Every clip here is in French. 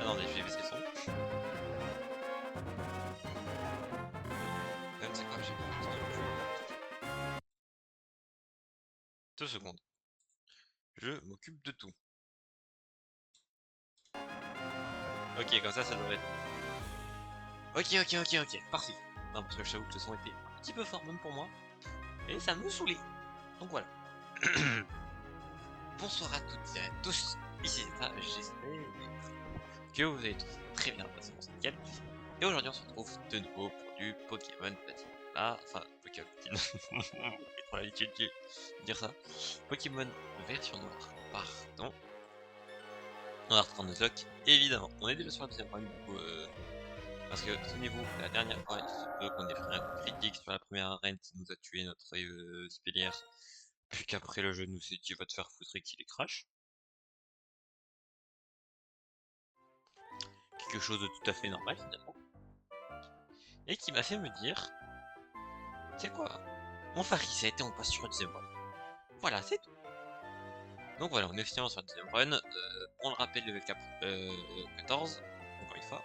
Attendez, je vais baisser le son. Même c'est grave, j'ai pas 2 secondes. Je m'occupe de tout. Ok, comme ça devrait être. Ok, parfait. Non, parce que je t'avoue que le son était un petit peu fort même pour moi. Et ça me saoulait. Donc voilà. Bonsoir à toutes et à tous. Ici c'est ça, j'espère que vous allez tous très bien, passé mon nickel. Et aujourd'hui on se retrouve de nouveau pour du Pokémon Platinum. Là, enfin, Pokémon Platinum. J'ai trop l'habitude de dire ça. Pokémon version noire, pardon. On va reprendre nos locks, évidemment. On est déjà sur la deuxième run, du coup, parce que souvenez-vous, la dernière fois, il se peut qu'on ait fait un coup critique sur la première arène qui nous a tué notre Spélière. Puis qu'après le jeu nous s'est dit va te faire foutre et qu'il est crash. Quelque chose de tout à fait normal finalement. Et qui m'a fait me dire, c'est quoi? On fait reset et on passe sur une deuxième run. Voilà, c'est tout. Donc voilà, on est officiellement sur la deuxième run. On le rappelle, level cap 14, encore une fois.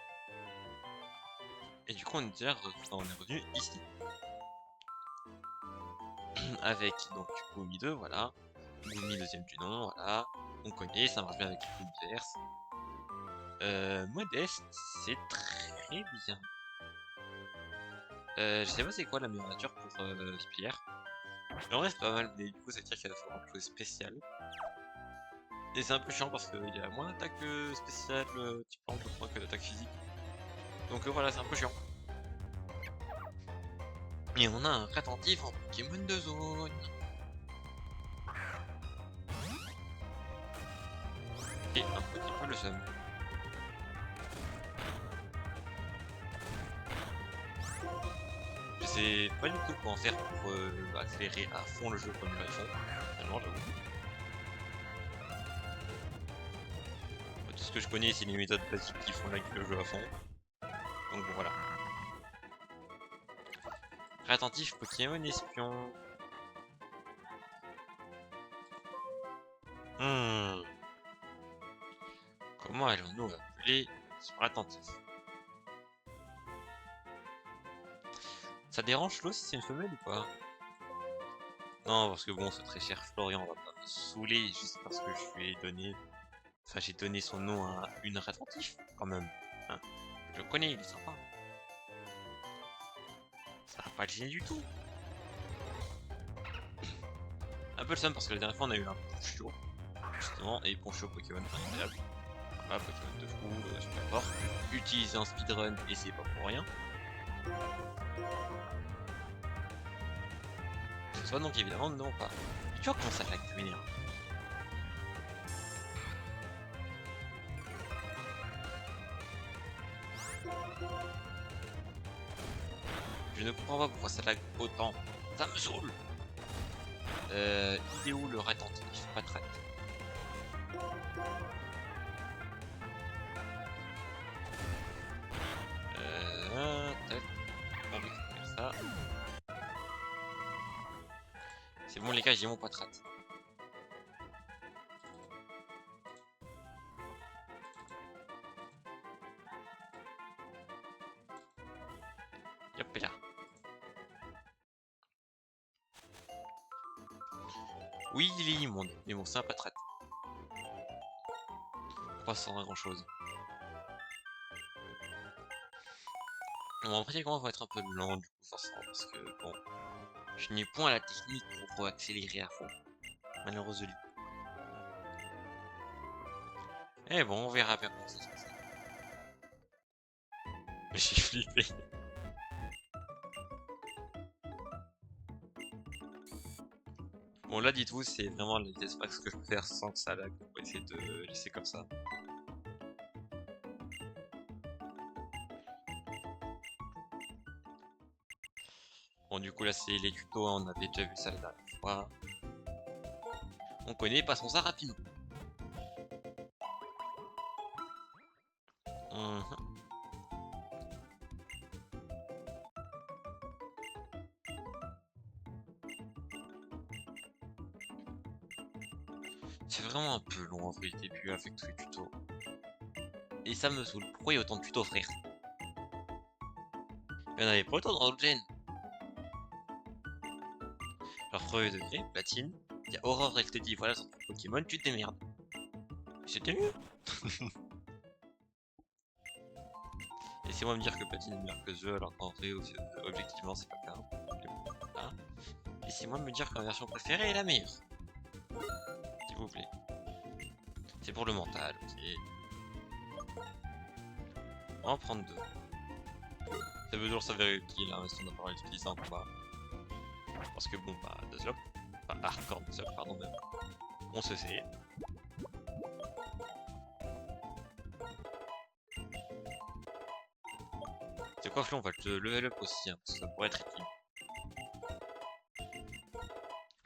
Et du coup, on est revenu ici. Avec donc du coup Mi 2, voilà. Mi deuxième du nom, voilà. On connaît, ça marche bien avec le coup verse. Modeste, c'est très bien. Je sais pas c'est quoi la meilleure nature pour Spire. En vrai c'est pas mal, mais du coup ça veut dire qu'il va falloir quelque chose de spécial. Et c'est un peu chiant parce qu'il y a moins d'attaque spéciale type je crois, que d'attaque physique. Donc voilà, c'est un peu chiant. Et on a un rétentif en Pokémon de zone. Et un petit peu le seum. Je sais pas du tout comment faire pour accélérer à fond le jeu comme ils le font. Finalement, j'avoue. Tout ce que je connais, c'est les méthodes basiques qui font le jeu à fond. Donc bon, voilà. Réattentif Pokémon espion. Comment allons-nous appeler son attentif? Ça dérange Flo si c'est une femelle ou pas? Non, parce que bon, c'est très cher Florian, on va pas me saouler juste parce que je lui ai donné... Enfin, j'ai donné son nom à une rétentif, quand même. Hein, je le connais, il est sympa. Ça va pas le gêner du tout. Un peu le seum parce que la dernière fois on a eu un Ponchio, justement, et Ponchio Pokémon incroyable. Voilà, Pokémon de fou, super fort. Utiliser un speedrun et c'est pas pour rien. Soit donc évidemment non pas. Tu vois comment ça lag de m'énerve. Je ne comprends pas pourquoi ça lag autant. Ça me saoule. Il est où le rétentif? Pas de rat. C'est bon les gars, j'ai mon patrat. Hop là. Oui, il est immonde, mais bon, c'est un patrat. Pas sans grand chose. Bon, après, les commandes vont être un peu lents, du coup, forcément, parce que, bon, je n'ai point la technique pour accélérer à fond, malheureusement. Eh bon, on verra bien comment ça se passe. J'ai flippé. Bon, là, dites-vous, c'est vraiment les espaces que je peux faire sans que ça lag, pour essayer de laisser comme ça. Bon, du coup, là, c'est les tutos, hein, on avait déjà vu ça la dernière fois. On connaît, passons ça rapidement. Mhm. C'est vraiment un peu long en vrai le début avec tous les tutos. Et ça me saoule. Pourquoi il y a autant de tutos, frère? Il y en avait pas autant dans le gen. Genre premier degré, platine. Il y a Aurore, elle te dit voilà sur ton Pokémon, tu te démerdes. C'était mieux. Laissez-moi me dire que platine est meilleur que The alors qu'en vrai, objectivement, c'est pas le cas. Hein. Laissez-moi me dire que ma version préférée est la meilleure. S'il vous plaît. C'est pour le mental, ok. On va en prendre deux. Ça veut toujours s'avérer utile, hein, si on a pas l'utiliser en combat. Parce que bon, bah, Nuzlocke, enfin, Hardcore Nuzlocke, pardon, même. On se sait. C'est quoi, Flon, on va le level up aussi, hein, parce que ça pourrait être utile.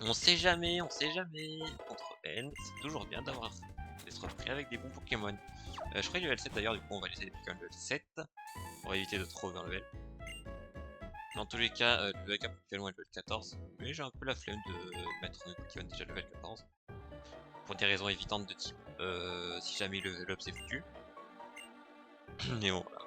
On sait jamais, on sait jamais. Contre N, c'est toujours bien d'être prêt avec des bons Pokémon. Je ferai level 7 d'ailleurs, du coup on va laisser les Pokémon level 7 pour éviter de trop overlevel. Dans tous les cas, le level cap actuellement est level 14, mais j'ai un peu la flemme de mettre mes Pokémon déjà level 14. Pour des raisons évidentes de type, si jamais le level up c'est foutu. Mais bon, voilà.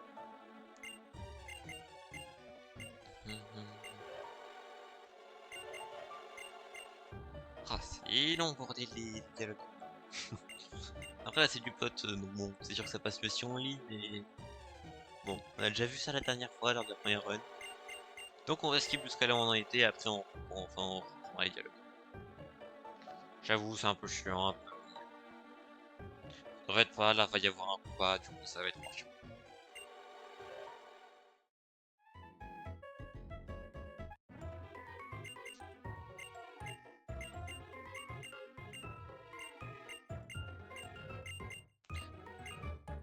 Ah, c'est long bordel les dialogues. Après là c'est du pote, donc bon, c'est sûr que ça passe mieux si on lit, mais... Bon, on a déjà vu ça la dernière fois lors de la première run. Donc on va skip jusqu'à là où on en était, après on reprendra les dialogues. J'avoue, c'est un peu chiant. Arrête pas, là va y avoir un combat, du coup ça va être moins chiant.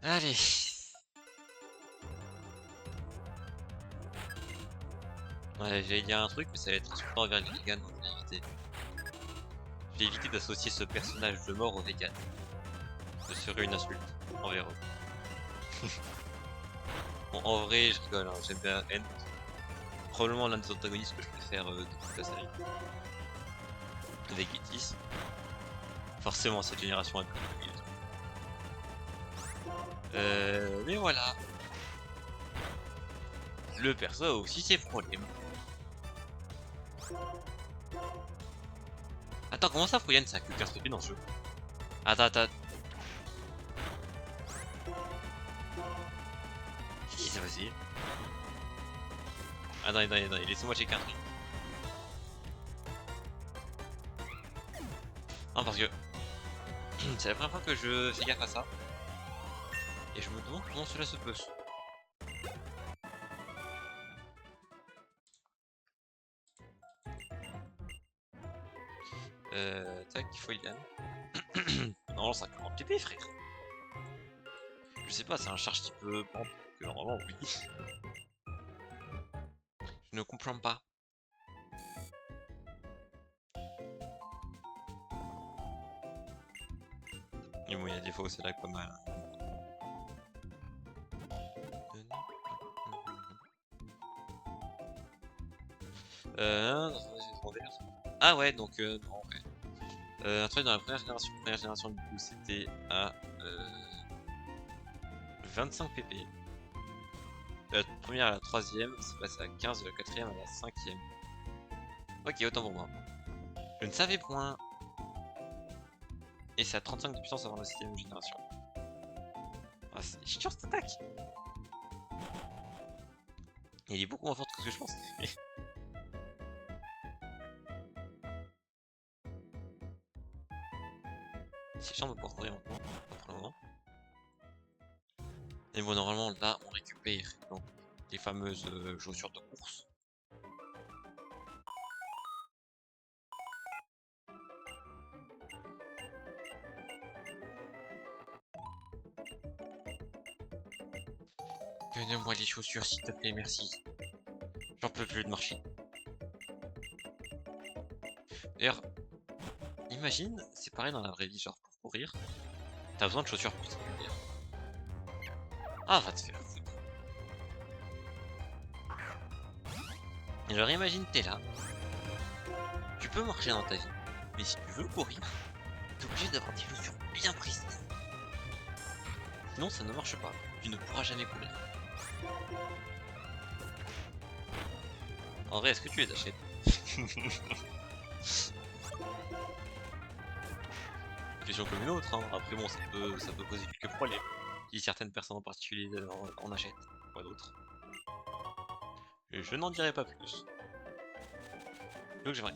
Allez. Ouais, j'allais dire un truc, mais ça va être insultant envers les vegans, donc je vais éviter. Je vais éviter d'associer ce personnage de mort aux vegans. Ce serait une insulte envers eux. Bon, en vrai, je rigole, hein, j'aime bien N. Probablement l'un des antagonistes que je préfère de toute la série. Avec Itis. Forcément, cette génération est plus débile. Mais voilà. Le perso a aussi ses problèmes. Attends, comment ça, Fouyan, ça a que 15 PP dans ce jeu? Attends. Qu'est-ce qui s'est passé? Attendez, laissez-moi checker un truc. Non, parce que c'est la première fois que je fais gaffe à ça. Et je me demande comment cela se peut. Tac, Fouyan. Non, 50 TP, frère. Je sais pas, c'est un charge type pente, que normalement, oui. Je ne comprends pas. Mais bon, il y a des fois où c'est là pas mal. Dans un secondaire. Ah ouais, donc non, ouais. Un truc dans la première génération du coup c'était à 25 pp. De la première à la troisième, c'est passé à 15, de la quatrième à la cinquième. Ok, autant pour moi. Je ne savais point. Et c'est à 35 de puissance avant la 6ème génération. Ah, c'est chiant cette attaque. Il est beaucoup moins fort que ce que je pensais. C'est chiant de pouvoir courir maintenant, pour le moment. Et bon, normalement, là, on récupère donc les fameuses chaussures de course. Donne-moi les chaussures, s'il te plaît, merci. J'en peux plus de marcher. D'ailleurs, imagine, c'est pareil dans la vraie vie, genre pour courir, t'as besoin de chaussures particulières. Ah, va te faire foutre. Et genre, imagine, t'es là, tu peux marcher dans ta vie, mais si tu veux courir, t'es obligé d'avoir des chaussures bien précises. Sinon, ça ne marche pas. Tu ne pourras jamais courir. En vrai, est-ce que tu les achètes? Question comme une autre, hein. Après bon, ça peut poser quelques problèmes. Si certaines personnes en particulier en achètent, pas d'autres. Et je n'en dirai pas plus. Donc j'aimerais...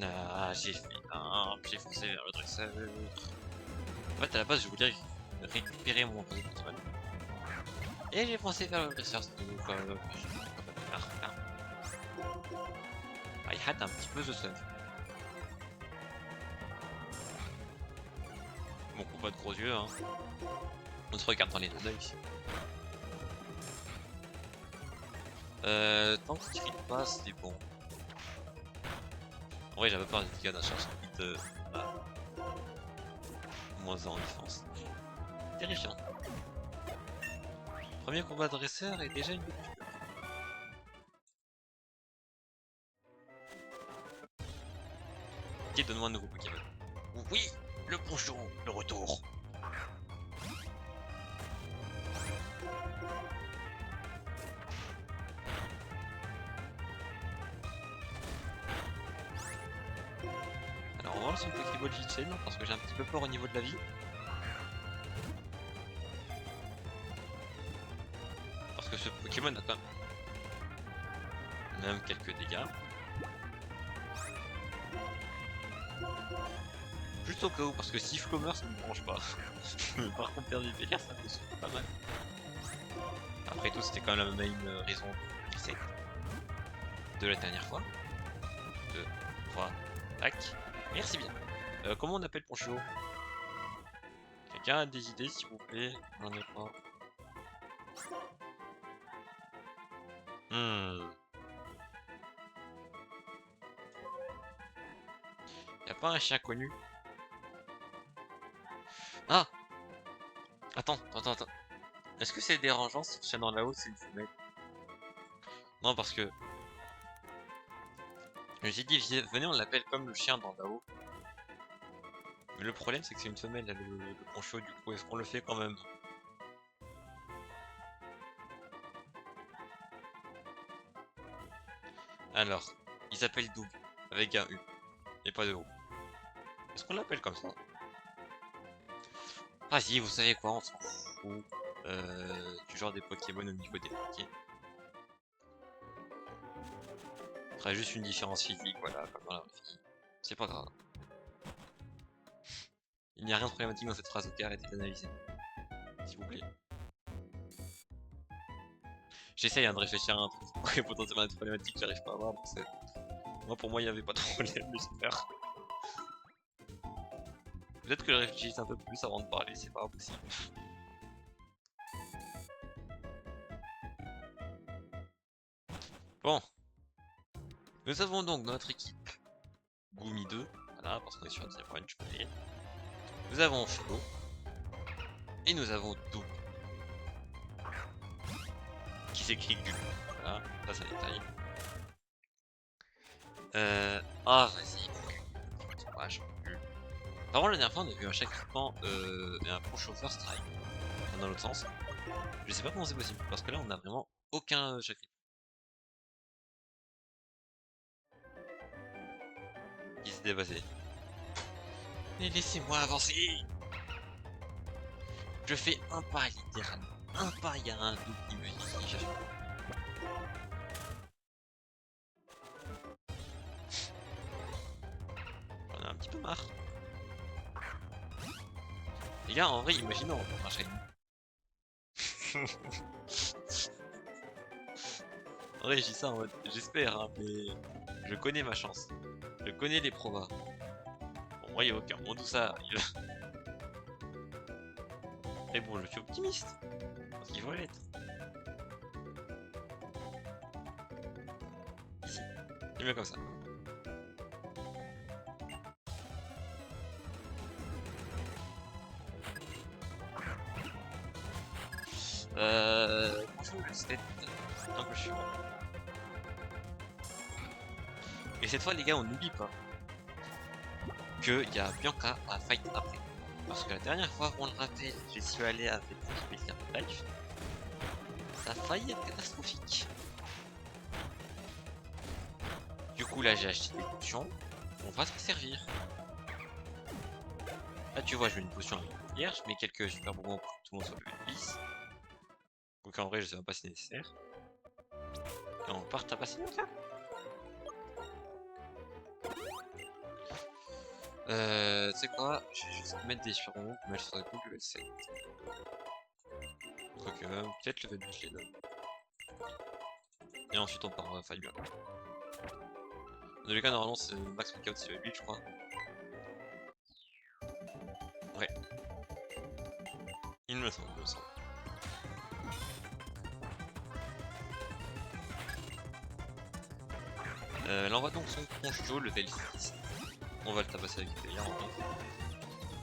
Ah, j'ai fait un... J'ai foncé vers le dresseur. En fait, à la base, je voulais récupérer mon Pokémon. Et j'ai foncé vers le dresseur, donc... I had un petit peu de seum. Mon combat de gros yeux, hein. On se regarde dans les deux yeux. Tant que tu files pas, c'est bon. En vrai, j'avais peur des dégâts d'un cherche vite moins en défense. Terrifiant. Premier combat de dresseur et déjà une victoire. Ok, donne-moi un nouveau Pokémon. Oui, le poncho, le retour. Alors on va lancer une Pokéball vite fait, non, parce que j'ai un petit peu peur au niveau de la vie. Parce que ce Pokémon a quand même quelques dégâts. Juste au cas où, parce que si Flomer ça me dérange pas. Par contre perdre du délire ça me saoule pas mal. Après tout c'était quand même la même raison de reset de la dernière fois. 2, 3, tac. Merci bien. Comment on appelle Poncho? Quelqu'un a des idées s'il vous plaît? J'en ai pas. Y'a pas un chien connu? Ah! Attends. Est-ce que c'est dérangeant si le chien dans la haut c'est une femelle? Non, parce que... Je me suis dit, venez on l'appelle comme le chien dans la haut. Mais le problème c'est que c'est une femelle, le poncho, du coup, est-ce qu'on le fait quand même? Alors, il s'appelle Doug, avec un U, et pas de O. Est-ce qu'on l'appelle comme ça? Ah si, vous savez quoi, on s'en fout du genre des Pokémon au niveau des Poké. Ce sera juste une différence physique, voilà, comme dans la vraie vie. C'est pas grave. Il n'y a rien de problématique dans cette phrase, ok, arrêtez d'analyser. S'il vous plaît. J'essaye de réfléchir à un truc qui pourrait potentiellement être problématique, j'arrive pas à voir, donc c'est... Moi, pour moi, il n'y avait pas de problème, mais j'espère. Peut-être que je réfléchisse un peu plus avant de parler, c'est pas impossible. Bon. Nous avons donc notre équipe Gumi 2, voilà, parce qu'on est sur un deuxième point, je peux payer. Nous avons Flo. Et nous avons Doug. Qui s'écrit Gu. Voilà, ça détaille. Ah, vas-y, Par contre, la dernière fois, on a vu un chat grippant et un pro chauffeur strike. Enfin, dans l'autre sens. Je sais pas comment c'est possible, parce que là, on a vraiment aucun chat grippant. Il s'est dépassé. Mais laissez-moi avancer! Je fais un pas, littéralement. Un pas, il y a un double qui me dit. J'en ai un petit peu marre. Les gars, en vrai, imaginons un chat. En vrai, je dis ça en mode, j'espère, hein, mais je connais ma chance. Je connais les probas. Bon, moi, il n'y a aucun monde où ça arrive. Mais bon, je suis optimiste. Parce qu'il faut l'être. Ici. C'est mieux comme ça. Franchement, c'était un peu chiant. Et cette fois, les gars, on n'oublie pas qu'il y a Bianca à fight après. Parce que la dernière fois, on le rappelle, j'y suis allé avec Wikipédia Life. Ça a failli être catastrophique. Du coup, là, j'ai acheté des potions. On va s'en servir. Là, tu vois, je mets une potion hier, je mets quelques super bonbons pour que tout le monde soit level 10. Donc en vrai, je sais même pas si c'est nécessaire. Et on part tabasser comme ça. Tu sais quoi, je vais juste mettre des super bonbons pour mettre sur le coup level 7. Quoique, peut-être level 8 je les donne. Et ensuite on part fight bien. Dans tous les cas, normalement, c'est max knockout, c'est level 8, je crois. Ouais. Il me semble, il me semble. Là on va donc son concho level 6. On va le tabasser avec Hypeliard en vrai.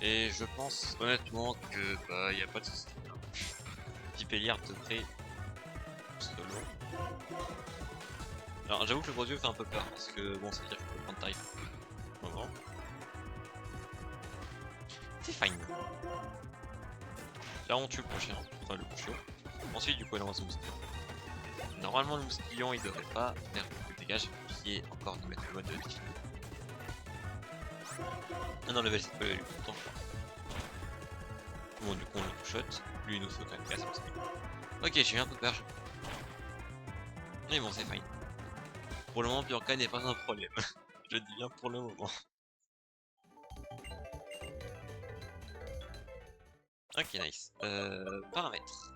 Et je pense honnêtement que bah y a pas de soucis. Hypeliard devrait solo. Alors j'avoue que le gros dieu fait un peu peur parce que bon ça veut dire que je peux prendre tarif. Moment. C'est fine. Là on tue le prochain, enfin le couchot. Ensuite du coup on lance le mousquillon. Normalement le mousquillon il devrait pas faire beaucoup de dégâts, j'ai oublié encore de mettre le mode de difficulté. Ah non, level 7 peut lui pourtant. Bon, du coup, on le shot. Lui, il nous faut quand même casser parce que. Ok, j'ai eu un peu peur. Mais bon, c'est fine. Pour le moment, Bianca n'est pas un problème. Je le dis bien pour le moment. Ok, nice. Paramètres.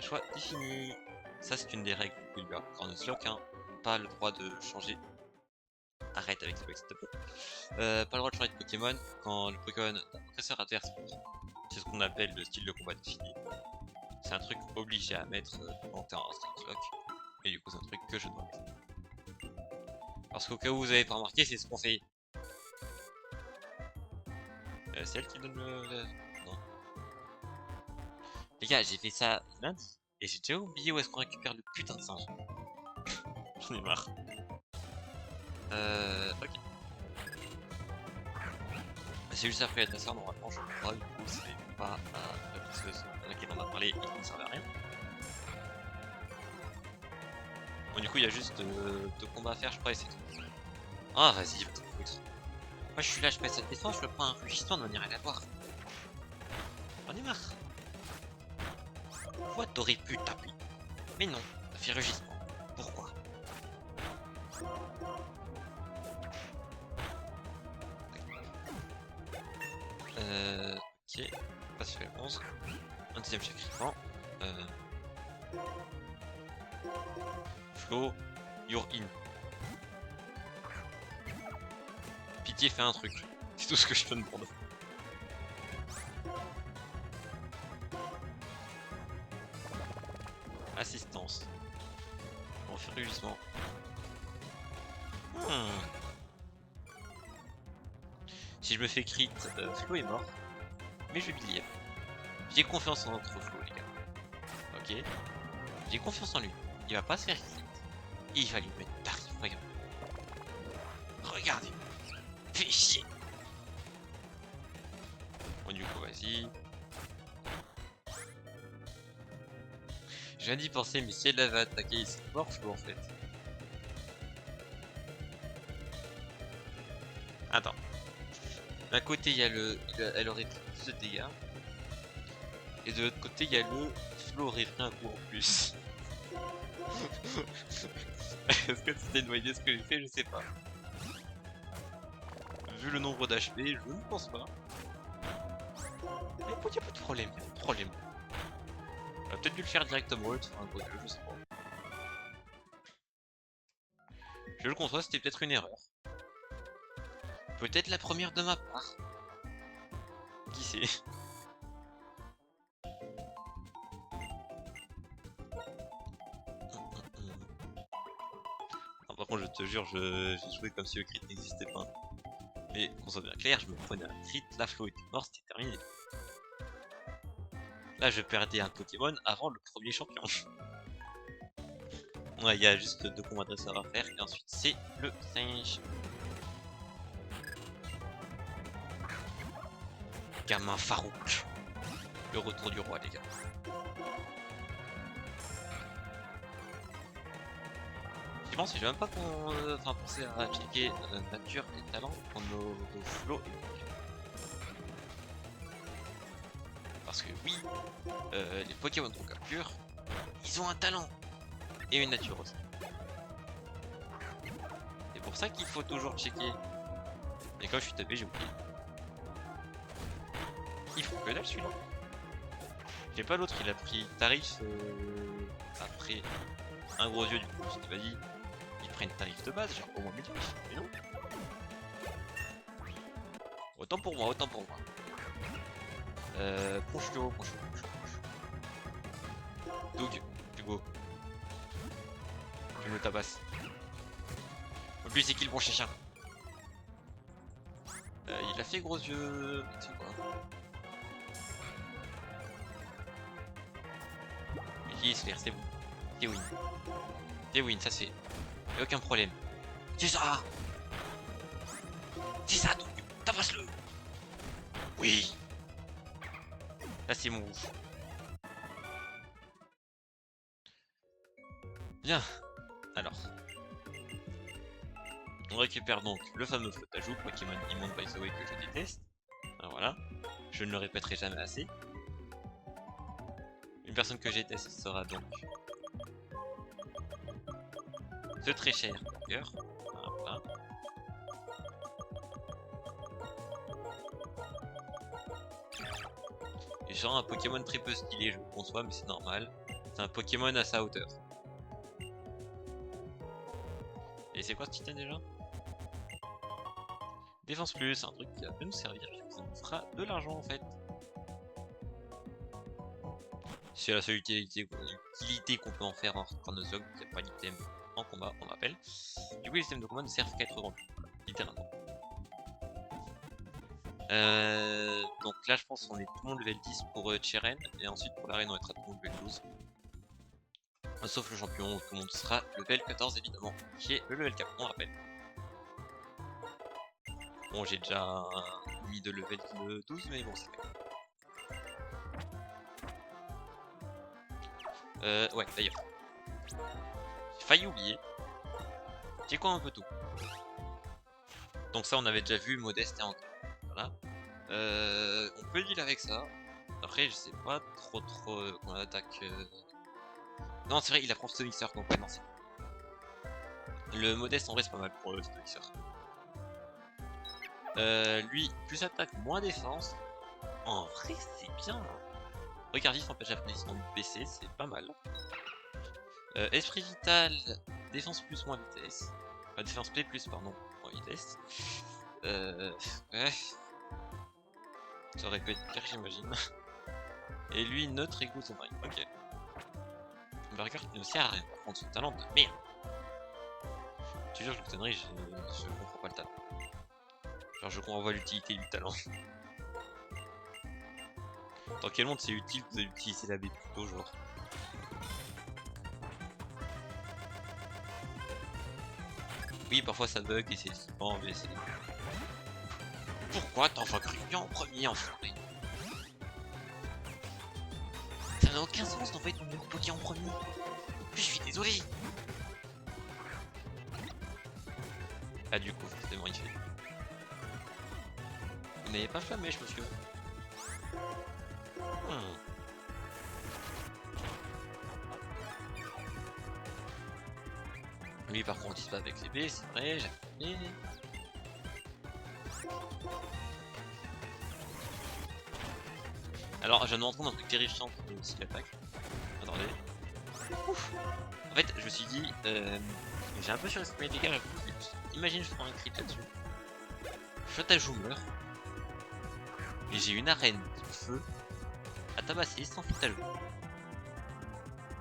Choix défini. Ça, c'est une des règles du Quickbird. Quand on ne se aucun, pas le droit de changer. Arrête avec ce bug, s'il te plaît. Pas le droit de changer de Pokémon quand le Pokémon d'un professeur adverse. C'est ce qu'on appelle le style de combat défini. C'est un truc obligé à mettre quand t'es en start lock. Et du coup, c'est un truc que je dois mettre. Parce qu'au cas où vous avez pas remarqué, c'est ce qu'on fait. C'est elle qui donne le. Non. Les gars, j'ai fait ça lundi. Et j'ai déjà oublié où est-ce qu'on récupère le putain de singe. J'en ai marre. Ok. C'est juste après la sœur, normalement, je crois. Du coup, c'est pas la pisseuse à laquelle on a parlé et qui ne servait à rien. Bon, du coup, il y a juste deux combats à faire, je crois, et c'est tout. Ah, vas-y, va te foutre. Moi, je suis là, je passe cette défense, je me prends un rugissement de manière aléatoire. J'en ai marre. Pourquoi t'aurais pu taper? Mais non, t'as fait rugissement. Pourquoi? Ok, passe fait 11. Un deuxième chèque grippant. Flo, you're in. Pitié, fais un truc. C'est tout ce que je te demande. Assistance. On fait rugissement. Si je me fais crit, Flo est mort. Mais je vais believe. J'ai confiance en notre Flo, les gars. Ok. J'ai confiance en lui. Il va pas se faire crit. Il va lui mettre tarif, regarde. Regardez. Fais chier. Du coup, vas-y. Je viens d'y penser, mais si elle avait attaqué, c'est mort Flo en fait. Attends. D'un côté, il y a elle aurait pris plus de dégâts. Et de l'autre côté, il y a Flo aurait pris un coup en plus. Est-ce que c'était une bonne idée ce que j'ai fait? Je sais pas. Vu le nombre d'HP, je ne pense pas. Mais il n'y a pas de problème, il y a pas de problème. On a peut-être dû le faire directement, de faire un gros jeu, je sais pas. Je le conçois, c'était peut-être une erreur. Peut-être la première de ma part. Qui sait? Non, par contre, je te jure, j'ai joué comme si le crit n'existait pas. Mais qu'on soit bien clair, je me prenais un crit, la Flo était mort, c'était terminé. Là, je perdais un Pokémon avant le premier champion. Ouais, il y a juste 2 combats dresseurs à faire, et ensuite c'est le singe. Gamin farouche. Le retour du roi, les gars. Je pense que j'ai même pas pensé à checker nature et talent pour nos flots et parce que oui, les Pokémon qu'on capture, ils ont un talent et une nature aussi. C'est pour ça qu'il faut toujours checker. Et quand je suis tapé, j'ai oublié. Il faut que dalle celui-là. J'ai pas l'autre, il a pris tarif après un gros yeux du coup. Je me suis dit, vas-y, ils prennent tarif de base, genre au moins médium. Mais non. Autant pour moi, autant pour moi. Poncho. Doug, Hugo. Tu me tabasses. En plus, c'est qui le bon chien? Il a fait gros yeux. C'est quoi? C'est bon. C'est win, ça c'est. Y'a aucun problème. C'est ça! C'est ça, donc tabasse-le! Oui! Là c'est mon ouf. Bien. Alors. On récupère donc le fameux flotte à joue, Pokémon immonde by the way que je déteste. Alors voilà. Je ne le répéterai jamais assez. Une personne que j'ai déteste sera donc ce très cher cœur. Voilà. Et sera un Pokémon très peu stylé, je le conçois, mais c'est normal. C'est un Pokémon à sa hauteur. Et c'est quoi ce titan déjà? Défense plus, un truc qui va nous servir, ça nous fera de l'argent en fait. C'est la seule utilité qu'on peut en faire en Chronozogue, il n'y a pas d'item en combat, on rappelle. Du coup les systèmes de combat ne servent qu'à être revendus, voilà, littéralement. Donc là je pense qu'on est tout le monde level 10 pour Cheren, et ensuite pour l'arène on être à tout le monde level 12. Sauf le champion, tout le monde sera level 14 évidemment, qui est le level 4, on rappelle. Bon j'ai déjà mis de level 12 mais bon c'est quand même. Ouais, d'ailleurs. J'ai failli oublier. J'ai quoi un peu tout. Donc ça on avait déjà vu, Modeste et encore. Voilà. On peut deal avec ça. Après je sais pas trop qu'on attaque... Non c'est vrai il a prof Stonixer donc ouais non c'est... Le Modeste en vrai c'est pas mal pour le Stonixer. Lui, plus attaque, moins défense. En vrai c'est bien. Regardif empêche applaudissement de PC, c'est pas mal. Esprit vital, défense plus moins vitesse. Enfin, défense play plus, pardon, moins vitesse. Ouais. Ça aurait pu être pire, j'imagine. Et lui, notre ego, c'est vrai. Ok. Burger qui ne sert à rien. Par contre, son talent de merde. Je te jure, je le connerie, je comprends pas le talent. Genre, je comprends pas l'utilité du talent. Dans quel monde c'est utile d'utiliser la baie plutôt, genre. Oui, parfois ça bug et c'est flippant, mais c'est... Pourquoi t'envoies Grignon en premier, enfoiré? n'a aucun sens d'envoyer ton numéro Poké en premier. Je suis désolé. Ah du coup, forcément il fait. Vous n'avez pas flammèche, monsieur. Lui par contre il se bat avec les B, c'est vrai, j'ai fait. Alors je viens de rentrer dans un truc terrifiant s'il attaque. Attendez. Ouf. En fait je me suis dit, j'ai un peu surestimé les dégâts. Imagine je prends un crit là-dessus. Shotaju meurt. Et j'ai une arène de feu à tabasser sans Shotaju.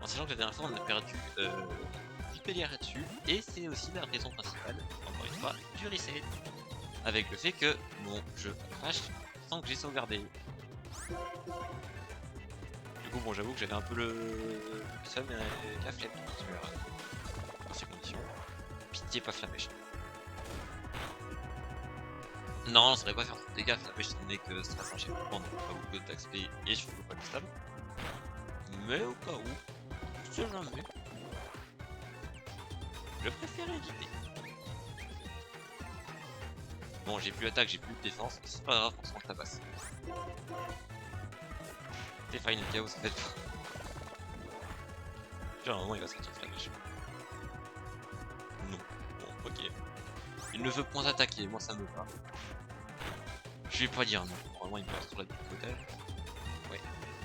En sachant que la dernière fois on a perdu Vipellier là-dessus. Et c'est aussi la raison principale, encore une fois, du reset. Avec le fait que mon jeu crash sans que j'ai sauvegardé. Du coup bon j'avoue que j'avais un peu le seum et la flemme dans ces conditions. Pitié pas flamèche. Non, ça devrait pas faire trop de dégâts, flamèche ce n'est que stress enchaîné, donc pas beaucoup d'XP et je fais pas de stab. Mais au cas où, je sais jamais. Je préfère éviter. Bon j'ai plus d'attaque, j'ai plus de défense, c'est pas grave, forcément que ça passe. C'est Final Chaos en fait. Genre à un moment il va sortir flamèche. Non. Bon, ok. Il ne veut point attaquer, moi ça me va. Je vais pas dire non. Normalement il me reste sur la côté. Ouais.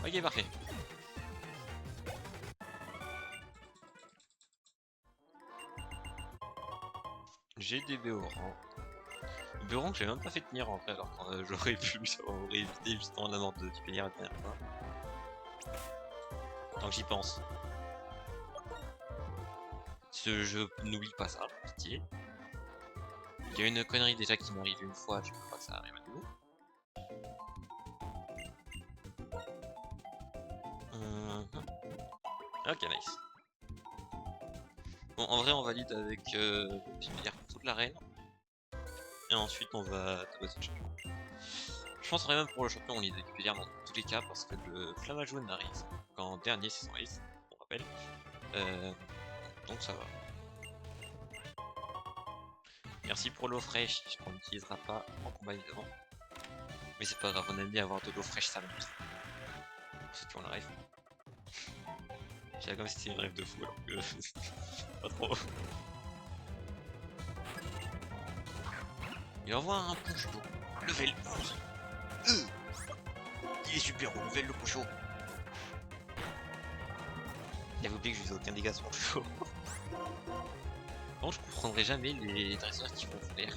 Ok parfait. J'ai des Béorans. Béorans que j'ai même pas fait tenir en vrai alors que j'aurais pu, ça aurait évité justement la mort de Vipellier la dernière fois. Tant que j'y pense. Ce jeu n'oublie pas ça, pitié. Il y a une connerie déjà qui m'arrive une fois, je crois pas que ça arrive à nouveau. Ok nice. Bon en vrai on valide avec Vipellier pour toute l'arène. Et ensuite on va tabasser le champion. Je penserais même pour le champion on lit Vipellier dans tous les cas parce que le Flammajaune arrive qu'en dernier c'est son ace, on rappelle. Donc ça va. Merci pour l'eau fraîche, on n'utilisera pas en combat évidemment. Mais c'est pas grave, on aime bien avoir de l'eau fraîche ça monte. Pour ceux qui ont la rêve. J'ai comme si c'était une rêve de fou alors que pas trop. Il envoie un push d'eau. Level 11. Il est super haut, level le push. Il avait oublié que je faisais aucun dégât sur le show. Bon, je comprendrai jamais les dresseurs qui vont faire.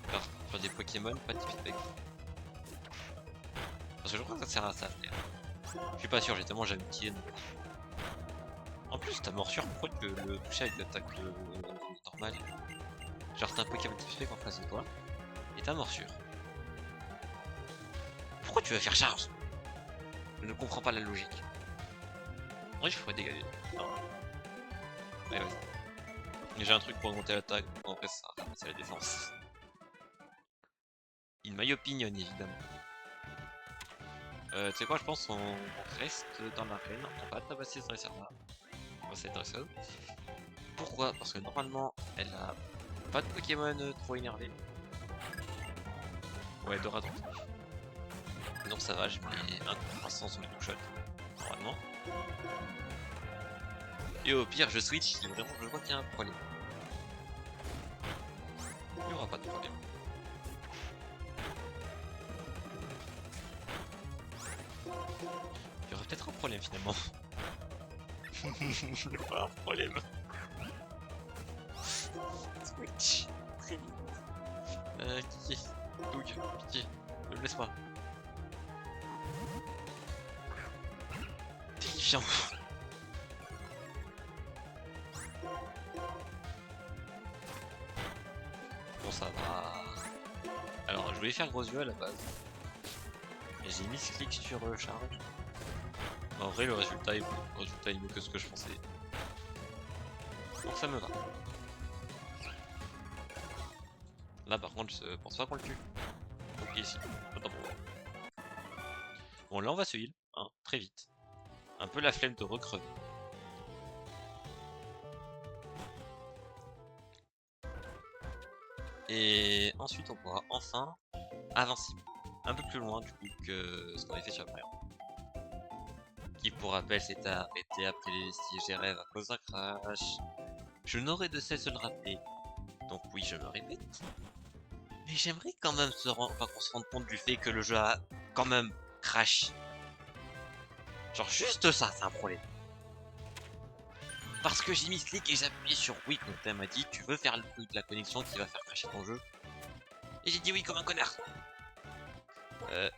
Alors, sur des Pokémon, pas de feedback. Parce que je crois que ça sert à ça, frère. Je suis pas sûr, j'ai tellement jamais utilisé. En plus, ta morsure, pourquoi tu peux le toucher avec l'attaque normale? Genre, t'as un Pokémon de feedback en face de toi, et ta morsure. Pourquoi tu vas faire charge? Je ne comprends pas la logique. En vrai, je pourrais dégager. Non. Ouais, vas-y. J'ai un truc pour augmenter l'attaque, en vrai, ça c'est la défense. In my opinion, évidemment. Tu sais quoi, je pense qu'on reste dans l'arène, on va tabasser ce dresseur-là. On va cette dresseuse. Pourquoi? Parce que normalement, elle a pas de Pokémon trop énervé. Ouais, Doradon. Donc ça va, je mets un coup de croissance sur le two shot, normalement. Et au pire, je switch si vraiment je vois qu'il y a un problème. Il n'y aura pas de problème. Il y aura peut-être un problème finalement. Il y aura un problème. Switch. Très vite. Kiki. Doug. Pitié. Laisse-moi. Terrifiant. Bon ça va. Alors je voulais faire gros yeux à la base. Mais j'ai mis ce clic sur charge. En vrai le résultat est mieux que ce que je pensais. Donc ça me va. Là par contre je pense pas qu'on le tue. Ok ici. Attends pour voir. Bon là on va se heal, hein, très vite. un peu la flemme de recrever. Et ensuite on pourra enfin avancer un peu plus loin du coup que ce qu'on avait fait sur le premier. Qui pour rappel s'était arrêté après les vestiges et rêves à cause d'un crash. Je n'aurai de cesse de le rappeler. Donc oui, je me répète. Mais j'aimerais quand même qu'on se rende compte du fait que le jeu a quand même crash. Genre juste ça, c'est un problème. Parce que j'ai mis clic et j'ai appuyé sur oui quand elle m'a dit tu veux faire le truc de la connexion qui va faire crasher ton jeu. Et j'ai dit oui comme un connard.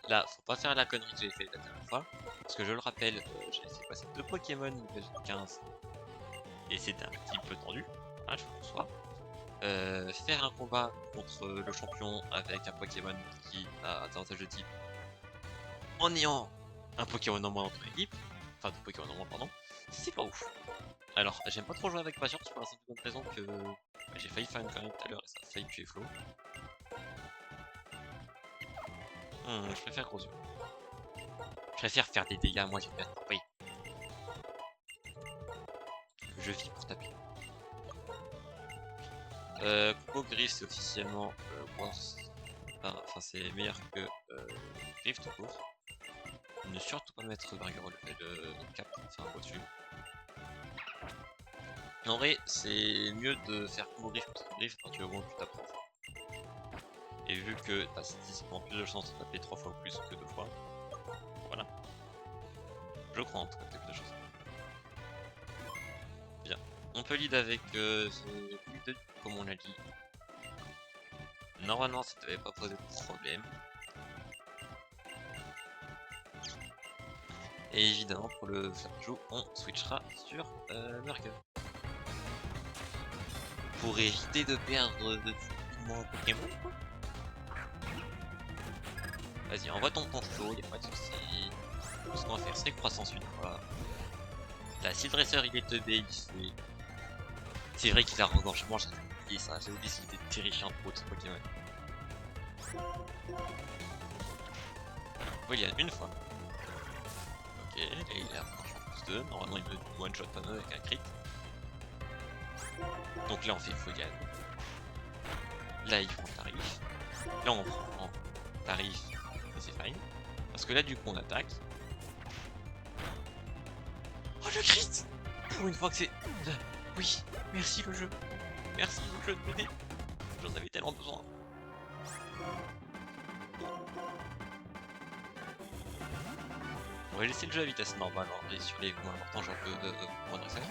Là, faut pas faire la connerie que j'ai fait la dernière fois. Parce que je le rappelle, j'ai laissé passer 2 Pokémon niveau 15. Et c'était un petit peu tendu. Hein, je vous conçois. Faire un combat contre le champion avec un Pokémon qui a un avantage de type en ayant un Pokémon en moins dans ton équipe, enfin 2 Pokémon en moins pardon, c'est pas ouf. Alors j'aime pas trop jouer avec patience pour la simple bonne raison que j'ai failli faire une connerie tout à l'heure et ça a failli tuer Flo. Je préfère gros yeux. Je préfère faire des dégâts, moi j'ai bien compris. Je vis pour taper. Combo Gris c'est officiellement worse. Enfin c'est meilleur que Griff tout court. Ne surtout pas mettre Burger au level cap, enfin au-dessus. En vrai, c'est mieux de faire combo Griff contre Griff quand tu augmentes plus ta prof. Et vu que t'as statistiquement plus de chances de taper 3 fois plus que 2 fois, voilà. Je crois en tout cas que t'as plus de chances. Bien. On peut lead avec lead comme on l'a dit. Normalement, ça devait pas poser de problème. Et évidemment, pour le Flamajou, on switchera sur Burger. Pour éviter de perdre de mon Pokémon. Vas-y, envoie ton poncho, y'a pas de soucis. Ce qu'on va faire, c'est croissance une fois. Là, si le dresseur il est teubé, il fait. C'est vrai qu'il a rengorgement, j'avais oublié ça, j'ai oublié qu'il était terrifiant pour ce Pokémon. Oui, il y a une fois. Ok, et il a plus 2, normalement il peut one shot pas mal avec un crit. Donc là on fait Fogan. Là il prend tarif. Là on prend tarif et c'est fine. Parce que là du coup on attaque. Oh le crit! Pour une fois que c'est. Oui, merci le jeu. Merci le jeu de m'aider. J'en avais tellement besoin. On va laisser le jeu à vitesse normale et sur les moins importants genre le point dresseur.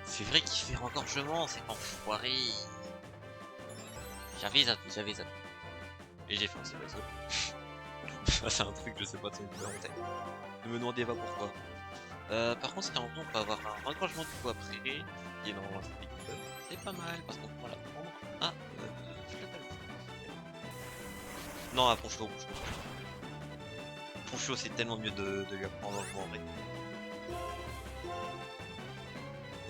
C'est vrai qu'il fait rengorgement, c'est enfoiré. J'avais zappé. Et j'ai fait un réseau. C'est un truc, je sais pas de son en tête. Ne me demandez pas pourquoi. Par contre, si en vrai, on peut avoir un rengorgement du coup après, qui est dans c'est pas mal parce qu'on pourra la prendre à non, à Poncho. Poncho, c'est tellement mieux de lui apprendre en vrai.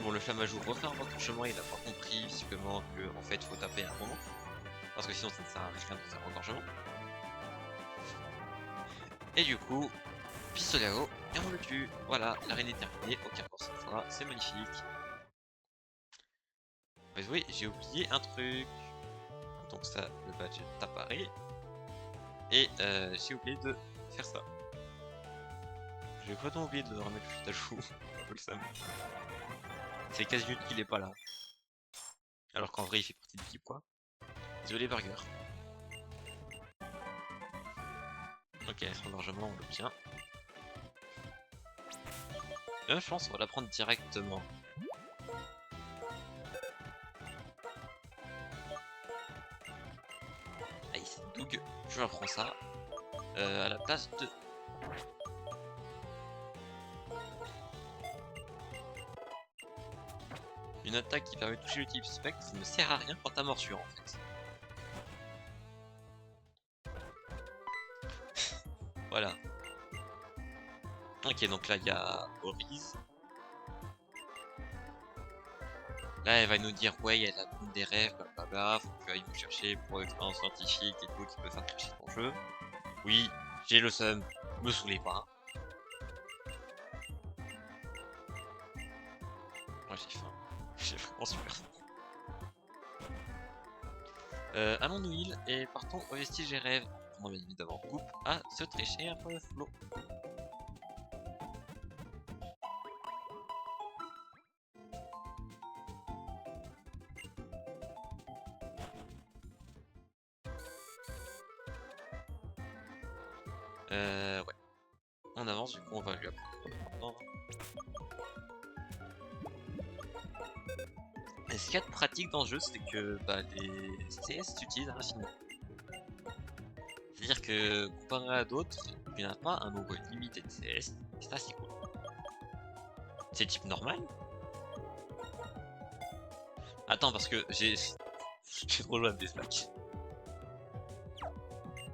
Bon, le Flamajou refait un rengorgement, il a pas compris visiblement que en fait faut taper à un moment. Parce que sinon ça ne sert à rien de faire rengorgement. Et du coup, pistolet à eau, et on le tue. Voilà, l'arène est terminée, aucun mort cette fois, c'est magnifique. Mais oui, j'ai oublié un truc. Donc ça, le badge apparaît. Et j'ai oublié de faire ça. J'ai complètement oublié de remettre le ajout. Le Sam. C'est quasi nul qu'il est pas là. Alors qu'en vrai il fait partie de l'équipe quoi. Désolé Burger. Ok, son largement on l'obtient. Là je pense qu'on va la prendre directement. Allez, c'est Doug, je reprends ça. À la place de... Une attaque qui permet de toucher le type spectre ne sert à rien quand t'as morsure en fait. Voilà. Ok, donc là il y a Oriz. Là elle va nous dire ouais, elle a des rêves, blablabla, faut que tu ailles nous chercher pour l'expérience scientifique et tout qui peut faire cracher ton jeu. Oui, J'ai le seum, me saoulez pas. Moi j'ai faim. J'ai vraiment super faim. Allons-nous île et partons au vestige et rêve. On bien évidemment coupe à ce très cher flot. Ouais. On avance, du coup on va lui apprendre. Et ce qu'il y a de pratique dans ce jeu, c'est que bah, les CS s'utilisent à l'infini. C'est-à-dire que comparé à d'autres, tu n'as pas un nombre limité de CS, c'est assez cool. C'est type normal. Attends, parce que j'ai trop joué à Blaze Black.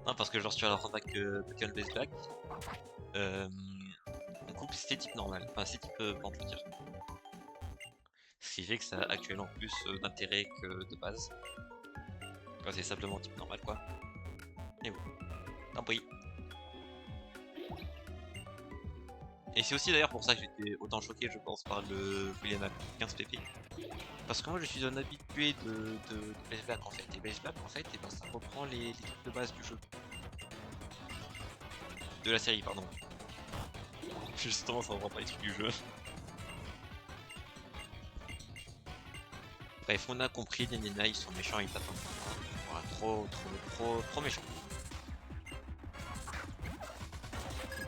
Non, parce que genre sur la rollback Pokémon Blaze Black, on coupe c'était type normal, enfin c'est type pente, je veux dire. Ce qui fait que ça a actuellement plus d'intérêt que de base. Enfin, c'est simplement type normal quoi. Et bon, tant pis. Et c'est aussi d'ailleurs pour ça que j'étais autant choqué, je pense, par le William 15 PP. Parce que moi je suis un habitué de Blaze Black en fait. Et Blaze Black en fait, et ben, ça reprend les trucs de base du jeu. De la série, pardon. Justement, ça reprend pas les trucs du jeu. Bref, on a compris, les Nina ils sont méchants, ils tapent un peu. Voilà, trop méchants.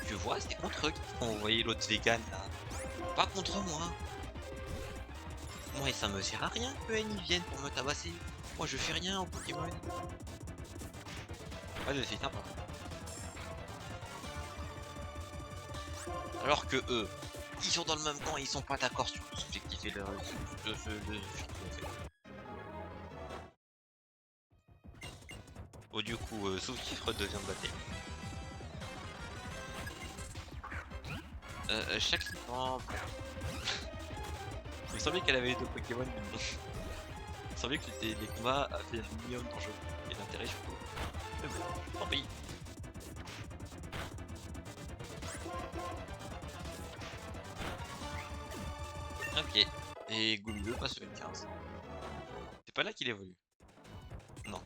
Tu vois, c'était contre eux quand on voyait l'autre vegan là. Pas contre moi. Moi, ça me sert à rien que ils viennent pour me tabasser. Moi, je fais rien au Pokémon. Ouais, c'est sympa. Alors que eux, ils sont dans le même camp, ils sont pas d'accord sur le subjectif et le oh, du coup, sauf qui redevient de bataille. Chaque temps. Il me semblait qu'elle avait eu deux Pokémon, mais non. Il me semblait que les combats avaient un minimum d'enjeu et d'intérêt surtout. Mais bon, tant pis. Ok. Et Goulou passe level 15. C'est pas là qu'il évolue. Non.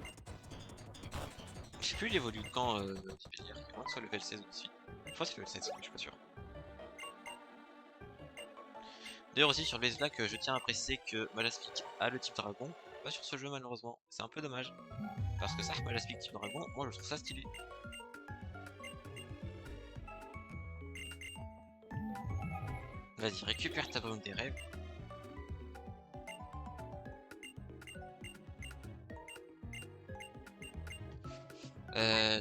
Je sais plus il évolue quand Tipellier. Il moins que soit level 16 ou 18. Je crois que c'est level 16, mais je suis pas sûr. D'ailleurs aussi sur Blaze Black, je tiens à préciser que Malaspik a le type dragon. Pas sur ce jeu malheureusement. C'est un peu dommage. Parce que ça, Malaspik type dragon, moi je trouve ça stylé. Vas-y, récupère ta baume des rêves.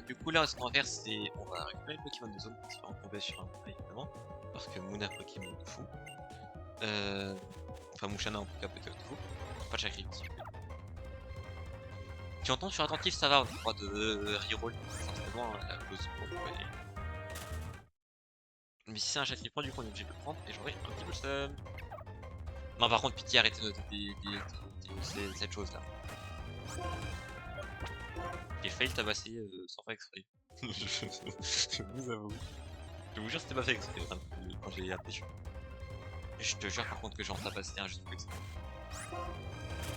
Du coup là ce qu'on va faire c'est on va récupérer le Pokémon de zone pour se faire tomber sur un Mouna évidemment. Parce que Mouna Pokémon de fou. Enfin Mouchana en tout cas Pokémon de fou. Pas de Chakri s'il vous plaît. Tu entends sur attentif ça va, on a droit de reroll forcément la cause mais si c'est un Chakri du coup on est obligé de le prendre et j'aurai un petit peu le seum. Non par contre pitié arrêtez de noter cette chose là. J'ai failli tabasser sans faire exprès. Je vous avoue. Je vous jure c'était pas fait exprès quand j'ai appuyé. Je te jure par contre que j'en tabassé un juste pour exprès.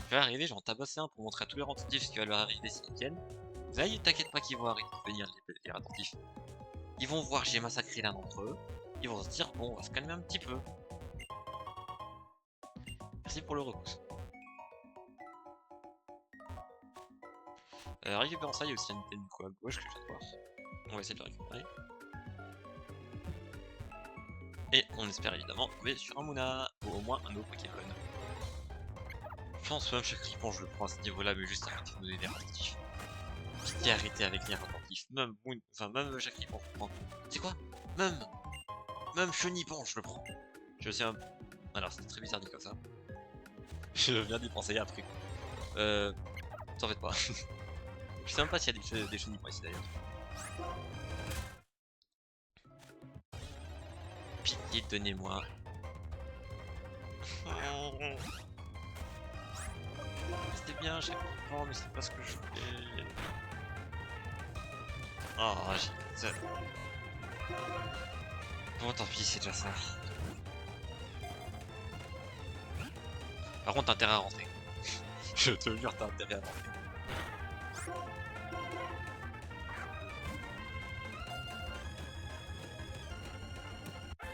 Je vais arriver, j'en tabasser un pour montrer à tous les attentifs ce qui va leur arriver s'ils viennent. Là, t'inquiète pas qu'ils vont arrêter de venir les attentifs. Ils vont voir j'ai massacré l'un d'entre eux. Ils vont se dire bon on va se calmer un petit peu. Merci pour le repousse. Récupérant ça, il y a aussi un item à gauche que je viens de voir. On va essayer de le récupérer. Et on espère évidemment tomber sur un Mouna, ou au moins un autre Pokémon. Je pense même chaque ripon je le prends à ce niveau là, mais juste arrêtez de nous donner des attentifs. Pitié arrêtez avec les attentifs. Même Moon, enfin même chaque ripon je le prends. C'est quoi? Même Chenipon je le prends. Je sais un... Alors c'est très bizarre dit comme ça. Je viens d'y penser à un truc. T'en faites pas. Je sais même pas s'il y a des chenipons ici d'ailleurs. Pitié, donnez-moi. C'était bien, j'ai compris, mais c'est pas ce que je voulais. Oh, bon, tant pis, c'est déjà ça. Par contre, t'as intérêt à rentrer. Je te jure, t'as intérêt à rentrer.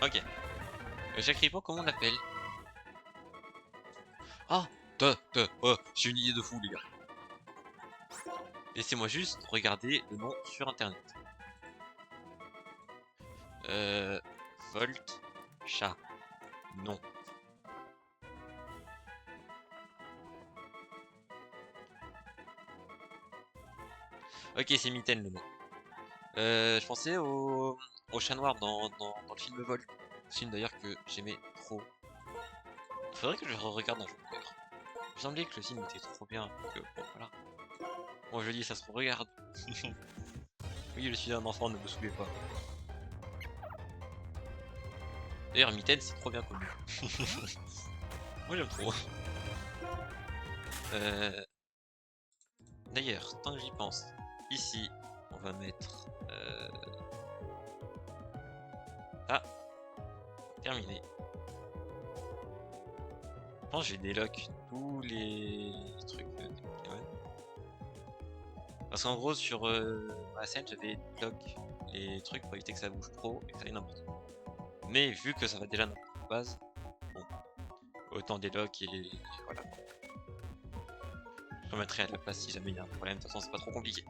Ok. J'écris pas comment on l'appelle. Ah, oh, j'ai une idée de fou, les gars. Laissez-moi juste regarder le nom sur internet. Volt chat. Non. Ok, c'est Mitten le nom. Je pensais au chat noir dans le film Vol. Film d'ailleurs que j'aimais trop. Faudrait que je regarde un jour d'ailleurs. Il me semblait que le film était trop bien. Que, bon, voilà. Moi je dis ça se regarde. Oui, je suis un enfant, ne me saoulez pas. D'ailleurs, Mitten c'est trop bien connu. Moi j'aime trop. D'ailleurs, tant que j'y pense, ici, on va mettre... Ah, terminé. Je pense que j'ai délock tous les trucs de Pokémon. Parce qu'en gros, sur ma scène, j'avais bloc les trucs pour éviter que ça bouge trop et que ça aille n'importe où. Mais vu que ça va déjà n'importe où de base, bon, autant délock et voilà. Je remettrai à la place si jamais il y a un problème, de toute façon c'est pas trop compliqué.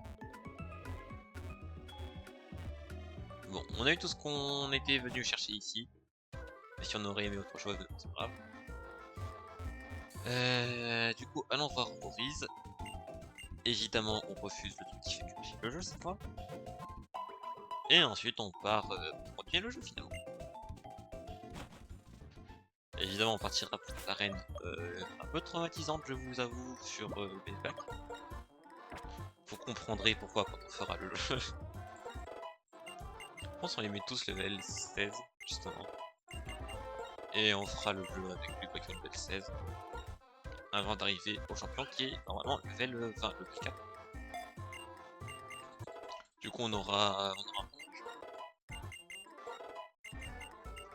Bon, on a eu tout ce qu'on était venu chercher ici. Mais si on aurait aimé autre chose, c'est pas grave. Du coup, allons voir Maurice. Évidemment, on refuse le truc qui fait compliquer le jeu cette fois. Et ensuite, on part pour continuer le jeu finalement. Évidemment, on partira pour l'arène un peu traumatisante, je vous avoue, sur Baseback. Vous comprendrez pourquoi quand on fera le jeu. Je pense qu'on les met tous level 16, justement. Et on fera le jeu avec les Pokémon level 16. Avant d'arriver au champion qui est normalement level 20, le 4. Du coup, on aura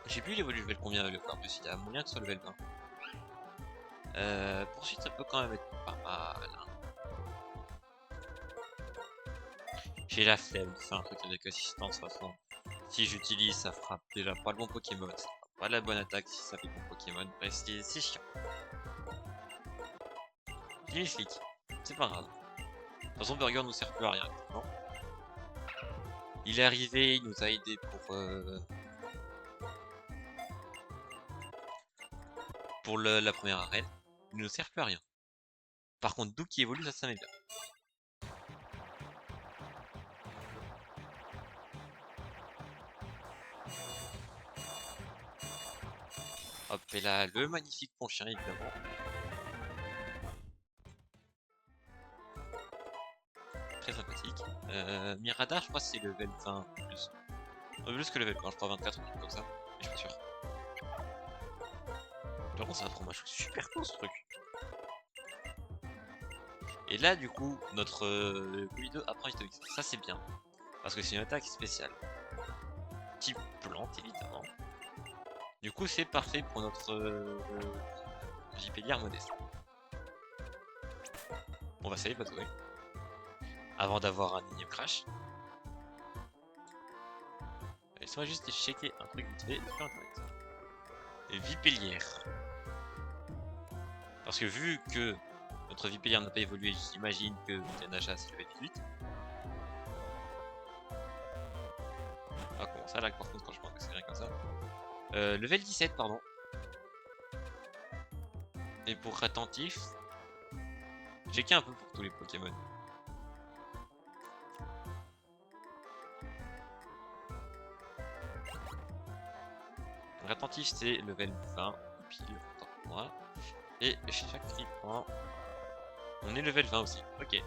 j'ai plus il évolue level combien le Corpus, il y a moyen que ce soit level 20. Poursuite, ça peut quand même être pas mal. Hein. J'ai la flemme de faire un truc avec assistance, de toute façon. Si j'utilise, ça fera déjà pas le bon Pokémon, ça fera pas la bonne attaque si ça fait le bon Pokémon. Bref, c'est chiant. J'ai flic, c'est pas grave. De toute façon, Burger nous sert plus à rien, non. Il est arrivé, il nous a aidé pour la première arène. Il ne nous sert plus à rien. Par contre, d'où qui évolue, ça m'est bien. Hop, et là, le magnifique pont chien, évidemment. Très sympathique. Miradar, je crois que c'est level 20 plus. Plus que level 20, je crois 24 ou comme ça. Mais je suis pas sûr. Par contre, ça va prendre un choc super tôt ce truc. Et là, du coup, notre Guido apprend Historix. Ça, c'est bien. Parce que c'est une attaque spéciale. Type plante, évidemment. Du coup, c'est parfait pour notre JPLR modeste. On va salir, pas jouer. Avant d'avoir un énième crash. Laisse-moi juste checker un truc vite fait sur internet. Vipellière. Parce que vu que notre Vipellière n'a pas évolué, j'imagine que Vitenachat c'est level 18. Ah comment ça là par contre quand je pense que c'est rien comme ça. Level 17 pardon. Et pour attentif, checker un peu pour tous les Pokémon. Attentif c'est level 20 pile, autant pour moi. Et chaque tripant, on est level 20 aussi, ok.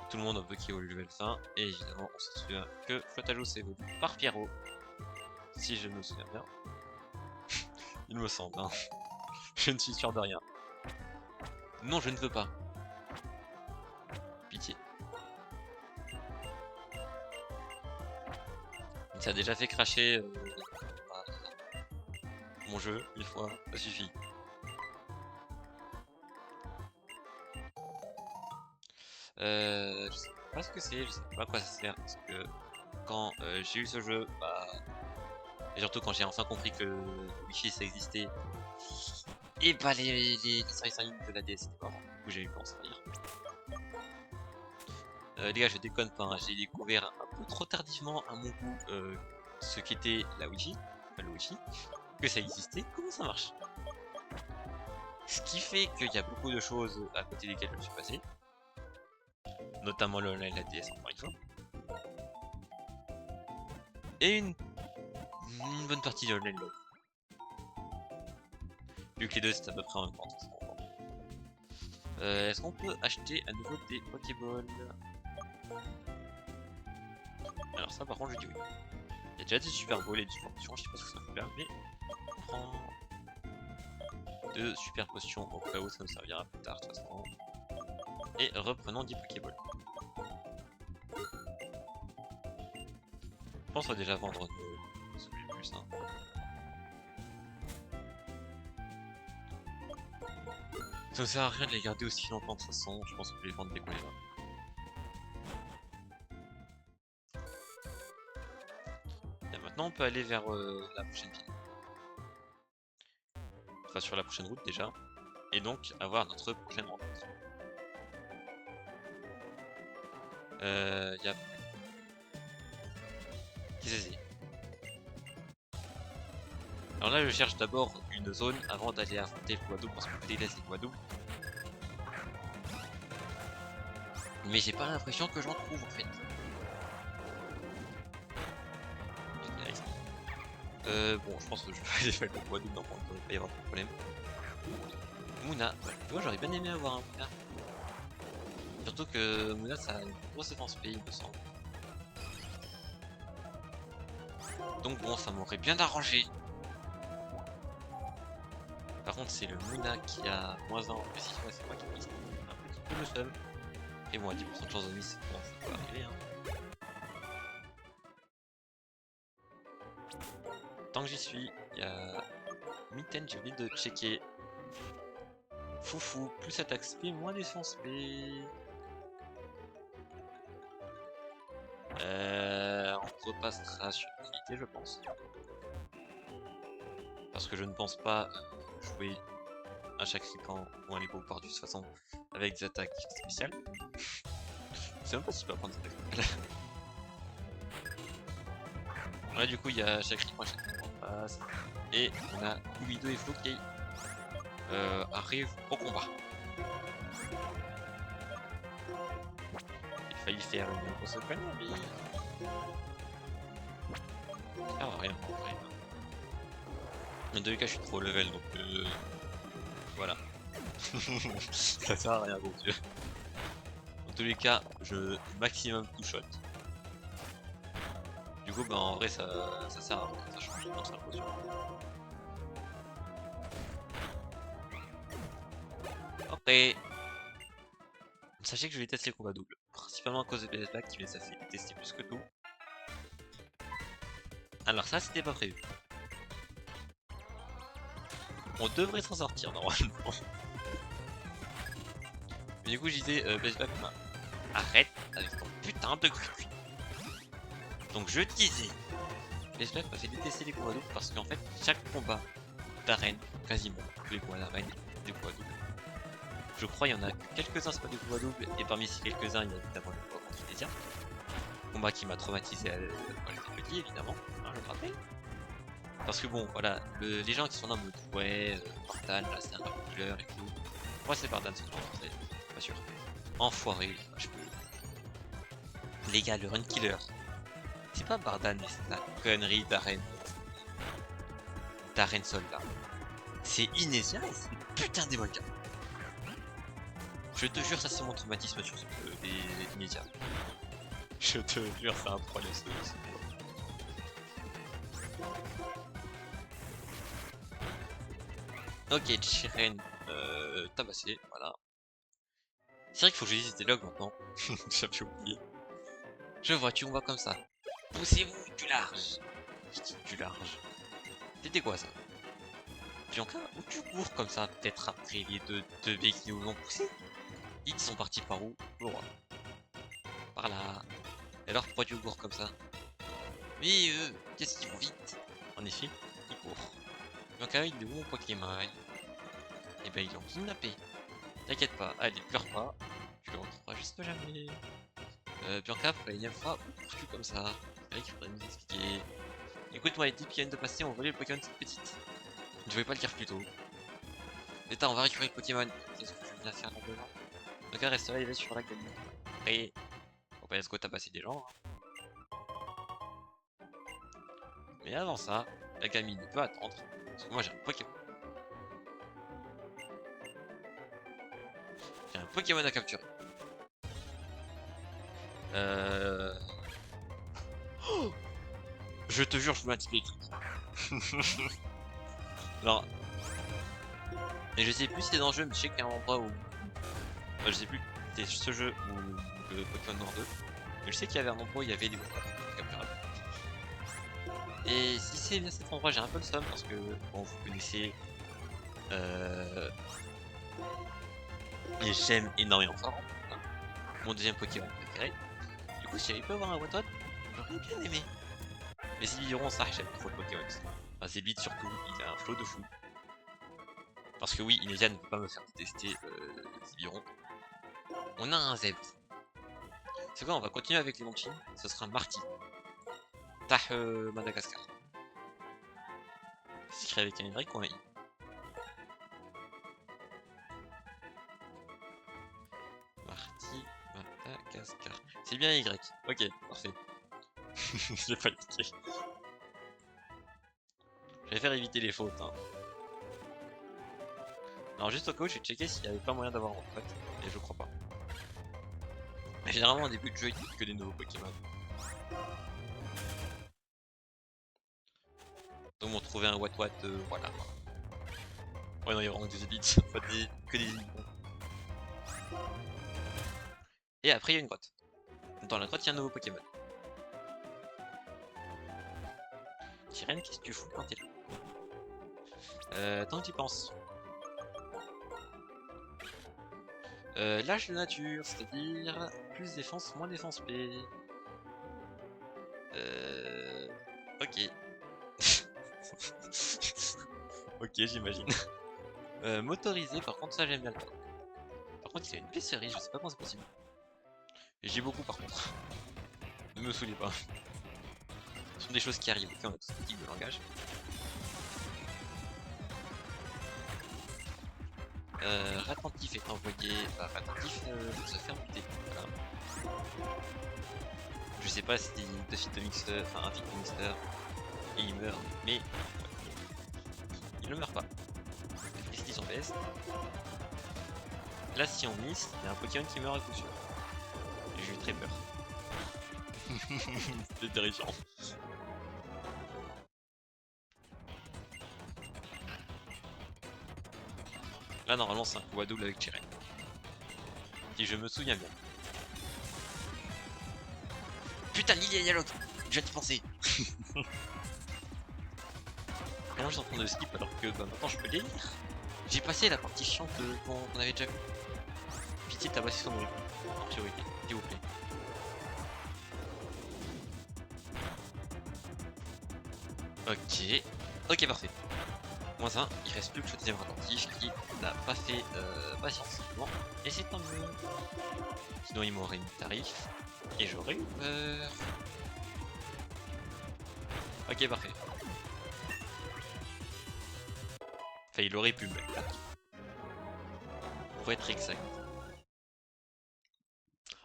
Tout le monde veut qu'il évolue level 20, et évidemment on se souvient que Flotajou s'évolue par Pierrot. Si je me souviens bien. Il me semble, hein. Je ne suis sûr de rien. Non, je ne veux pas. Pitié. Ça a déjà fait cracher bah, mon jeu une fois, ça suffit. Je sais pas ce que c'est, je sais pas à quoi ça sert, parce que quand j'ai eu ce jeu, bah, et surtout quand j'ai enfin compris que le Wi-Fi ça existait, et bah les services en ligne de la DS c'était pas vraiment, du coup j'ai eu commencé à lire. Les gars, je déconne pas, hein, j'ai découvert un peu trop tardivement à mon goût ce qu'était la Wi-Fi, enfin, le Wi-Fi, que ça existait, comment ça marche. Ce qui fait qu'il y a beaucoup de choses à côté desquelles je me suis passé, notamment le online, la DS encore une fois, et une bonne partie de l'online love. Vu que les deux c'est à peu près en même temps. Est-ce qu'on peut acheter à nouveau des Pokéballs? Alors ça par contre je dis oui. Il y a déjà des Super Balls et des Super Potions, je sais pas ce que ça peut faire, mais on prend deux Super Potions au cas où ça nous servira plus tard de toute façon. Et reprenons 10 Pokéballs. Je pense qu'on va déjà vendre nos celui plus hein. Ça ne sert à rien de les garder aussi longtemps de toute façon, je pense qu'on peut les vendre dès qu'on les va. Et maintenant on peut aller vers la prochaine ville. Enfin sur la prochaine route déjà. Et donc avoir notre prochaine rencontre. Y'a... Qu'est-ce que c'est? Alors là je cherche d'abord une zone avant d'aller affronter le Guadeloupe parce que je délaisse les Guadeloupe. Mais j'ai pas l'impression que j'en trouve en fait. Bon, je pense que je vais aller faire le Guadeloupe dans il ne va pas y avoir de problème. Mouna, bah, tu vois, j'aurais bien aimé avoir un Mouna. Surtout que Mouna ça a une grosse défense pays, il me semble. Donc bon, ça m'aurait bien arrangé. Par contre, c'est le Mouna qui a moins 1 en plus, ouais, c'est moi qui miss un petit peu le seum. Et bon, à 10% de chance de miss, bon, ça peut arriver. Hein. Tant que j'y suis, il y a Mitten, j'ai oublié de checker. Foufou, plus attaque speed, moins défense speed. On repassera sur l'unité, je pense. Parce que je ne pense pas jouer à chaque ripan ou un Lego par de toute façon avec des attaques spéciales. Je sais même pas si je peux apprendre des attaques spéciales. Là du coup il y a chaque ripan, chaque ripan passe. Et on a Ubido et Flo qui arrivent au combat. Il a failli faire une grosse poignée mais... Ah rien en vrai. Dans tous les cas je suis trop level donc voilà. Ça sert à rien bon dieu. Dans tous les cas je maximum two shot. Du coup bah en vrai ça sert à rien, ça change notre impression. Après sachez que je déteste les combats doubles, principalement à cause de BS Black qui les a fait tester plus que tout. Alors ça c'était pas prévu. On devrait s'en sortir normalement. Mais du coup je disais BS Black arrête avec ton putain de cul. Donc je disais BS Black m'a fait détester les combats doubles parce qu'en fait chaque combat d'arène, quasiment tous les combats d'arène, des combats doubles. Je crois il y en a quelques-uns c'est pas des combats doubles et parmi ces quelques-uns il y a évidemment le combat contre Elysia. Combat qui m'a traumatisé quand j'étais petit évidemment, hein, je me rappelle. Parce que bon voilà, les gens qui sont en mode ouais, Bardan là c'est un run killer et tout. Moi c'est Bardan c'est pas sûr. Enfoiré, je peux. Les gars, le run killer. C'est pas Bardan mais c'est la connerie d'arène sol là. C'est Inésia et c'est putain des volcans. Je te jure ça c'est mon traumatisme sur les Inésia. Je te jure c'est un problème ce Ok, Chiren tabassé, voilà. C'est vrai qu'il faut que je dise des logs maintenant. J'avais oublié. Je vois, tu me vois comme ça. Poussez-vous du large. Je dis du large. C'était quoi ça? Bianca, où tu cours comme ça, peut-être après les deux baies qui nous ont poussés? Ils sont partis par où? Droit. Par là. Et alors pourquoi tu cours comme ça? Mais qu'est-ce qu'ils vont vite? En effet, ils courent. Bianca, il est où mon Pokémon? Eh ben ils l'ont kidnappé. T'inquiète pas, allez, pleure pas. Tu le retrouveras juste jamais. Bianca, pour la énième fois, où cours-tu comme ça? C'est vrai qu'il faudrait nous expliquer. Écoute-moi, les 10 qui viennent de passer ont volé le Pokémon cette petite. Je vais pas le dire plus tôt. État, on va récupérer le Pokémon. Qu'est-ce que je viens faire là-dedans? Donc reste là, il va sur la gamine. Et on va let's go tabasser des gens. Hein. Mais avant ça, la gamine peut attendre. Parce que moi j'ai un Pokémon. J'ai un Pokémon à capturer. Oh, je te jure, je veux un type électrique. Non. Et je sais plus si c'est dans le jeu, mais je sais qu'il y a un endroit où. Enfin, je sais plus si c'est ce jeu ou le Pokémon Noir 2. Mais je sais qu'il y avait un endroit où il y avait des capturables. Et si c'est bien cet endroit, j'ai un peu le seum parce que, bon, vous connaissez. Et j'aime énormément ça. Hein. Mon deuxième Pokémon préféré. Du coup, si j'avais pu avoir un Wattod, j'aurais bien aimé. Mais Zibiron, ça, j'aime trop le Pokémon. Enfin, Zebit surtout, il a un flow de fou. Parce que oui, Inésia ne peut pas me faire détester Zibiron. On a un Zeb. C'est quoi, on va continuer avec les Lanchin. Ce sera Marty. Tah Madagascar. C'est écrit avec un Y ou un I? Marty Madagascar. C'est bien Y. Ok, parfait. J'ai pas cliqué. Je vais faire éviter les fautes. Hein. Alors juste au cas où, j'ai checké s'il n'y avait pas moyen d'avoir en fait. Et je crois pas. Mais généralement au début de jeu, il n'y a que des nouveaux Pokémon. Donc on trouvait un What voilà. Ouais non, il y a vraiment des élites, pas que des élites. Et après il y a une grotte. Dans la grotte, il y a un nouveau Pokémon. Sirène, qu'est-ce que tu fous quand t'es là? Tant que tu penses. L'âge de nature, c'est-à-dire plus défense, moins défense P. Ok. Ok, j'imagine. Motorisé, par contre, ça j'aime bien le temps. Par contre, il a une blesserie, je sais pas comment c'est possible. Et j'ai beaucoup par contre. Ne me saoulez pas. Ce sont des choses qui arrivent, ok, on a tous type de langage. Rattentif est envoyé. Bah, Rattentif se fait buter. Voilà. Je sais pas si deux feats de mixer, enfin un feat de mixer, et il meurt, mais il ne meurt pas. Qu'est-ce qu'ils sont PS? Là, si on miss, il y a un Pokémon qui meurt à coup sûr. Et j'ai eu très peur. C'était terrifiant. Là, normalement, c'est un coup à double avec Chiren. Si je me souviens bien. Putain, Lily Dialogue! J'ai d'y penser! Maintenant, je suis en train de skip alors que bah, maintenant je peux les lire. J'ai passé la partie chiante qu'on avait déjà vu. Pitié, t'as passé son rythme. En priorité, s'il vous plaît. Ok. Ok, parfait. Moins 1, il reste plus que le deuxième attentif qui n'a pas fait patience. Bon, et c'est tant mieux. Sinon, il m'aurait mis tarif. Et j'aurais eu peur. Ok, parfait. Enfin, il aurait pu me le faire. Pour être exact.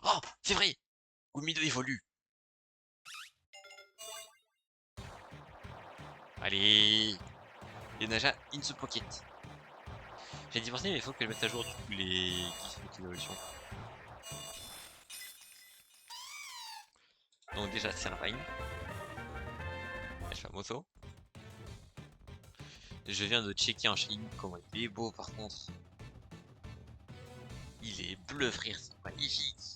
Oh, c'est vrai! Gumido évolue. Allez! Les Naja Into Pocket. J'ai dit penser, mais il faut que je mette à jour du coup les gifs d'évolution. Donc déjà, c'est un Vine. Famoso. Je viens de checker un Shiny, comment il est beau par contre. Il est bleu frère, c'est magnifique.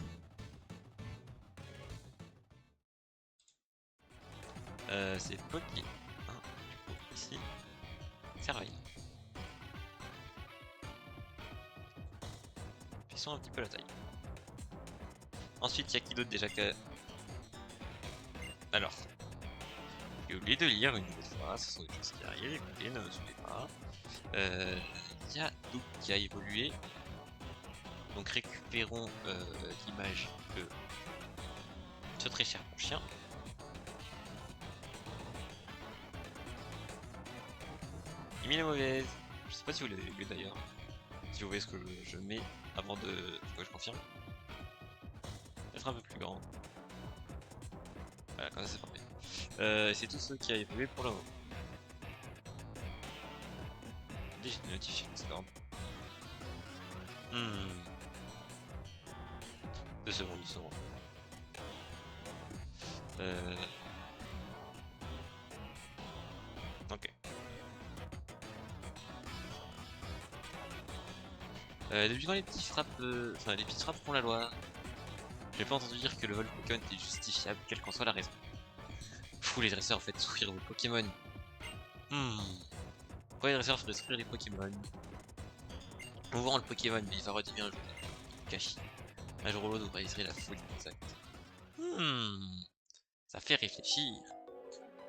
C'est Poké. Hein, du coup, ici. Serveille. Fixons un petit peu la taille. Ensuite, il y a qui d'autre déjà que... Alors, j'ai oublié de lire une nouvelle fois, ce sont des choses qui arrivent, écoutez, ne me saoulez pas. Il y a Doug qui a évolué. Donc récupérons l'image de ce très cher chien. Il met la mauvaise. Je sais pas si vous l'avez vu d'ailleurs. Si vous voyez ce que je mets avant de... Faut que je confirme. Être un peu plus grand. Voilà, comme ça c'est parfait. C'est tout ce qui a évolué pour le moment. J'ai une notification, c'est grave. 2 secondes, 2 secondes. Ok. Depuis quand les petits frappes... Enfin, les petites frappes font la loi. J'ai pas entendu dire que le vol Pokémon était justifiable, quelle qu'en soit la raison. Fou, les dresseurs faites souffrir vos Pokémon. Pourquoi les dresseurs feraient souffrir les Pokémon? On voit le Pokémon, mais il va redevenir un jeu caché. Un jour ou l'autre, vous réaliserez la folie exacte. Ça fait réfléchir.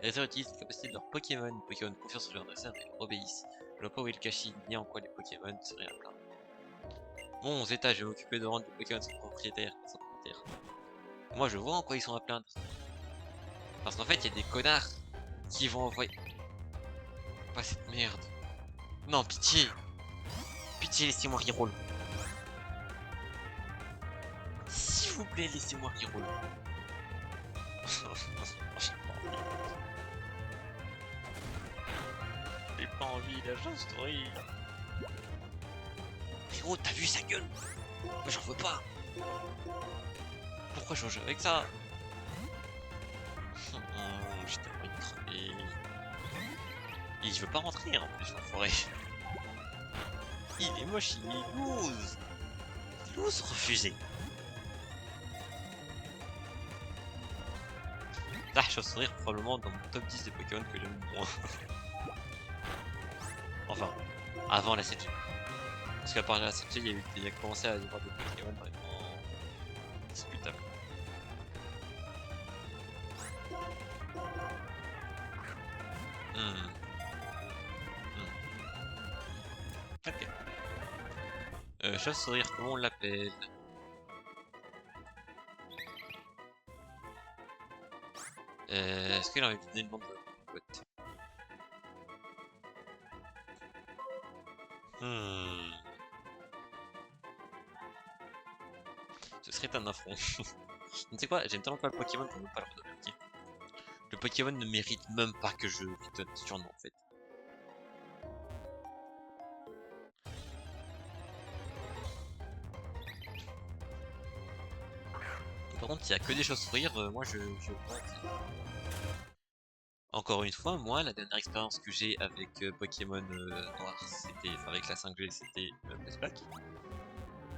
Les dresseurs utilisent les capacités de leurs Pokémon. Les Pokémon confiance sur leurs dresseurs et leur obéissent. Je vois pas où est le caché, ni en quoi les Pokémon seraient à plaindre. Bon, Zeta, je vais m'occuper de rendre les Pokémon sans propriétaire. Moi, je vois en quoi ils sont à plaindre. Parce qu'en fait, il y a des connards qui vont envoyer... Pas cette merde. Non, pitié. Pitié, laissez-moi reroll. S'il vous plaît, laissez-moi reroll. J'ai pas envie, la chance story. Frérot, t'as vu sa gueule? Moi j'en veux pas. Pourquoi je joue avec ça? J'ai tellement envie de crever. Et il veut pas rentrer en plus, l'enfoiré. Il est moche, il est loose. Loose refusé. Ah, Chauve-souris probablement dans mon top 10 des Pokémon que j'aime le moins. Enfin, avant la 7G. Parce qu'à part la 7G, il y a commencé à y avoir des Pokémon vraiment discutables. Ok. Chauve-souris, comment on l'appelle? Est-ce qu'il a envie de donner le nom de boîte? Ce serait un affront. Tu sais quoi, j'aime tellement pas le Pokémon pour ne pas le redonner. Le Pokémon ne mérite même pas que je lui donne ce surnom en fait. Par contre, s'il y a que des chauves-souris, moi je... Encore une fois, moi, la dernière expérience que j'ai avec Pokémon Noir, c'était... Enfin, avec la 5G, c'était Black.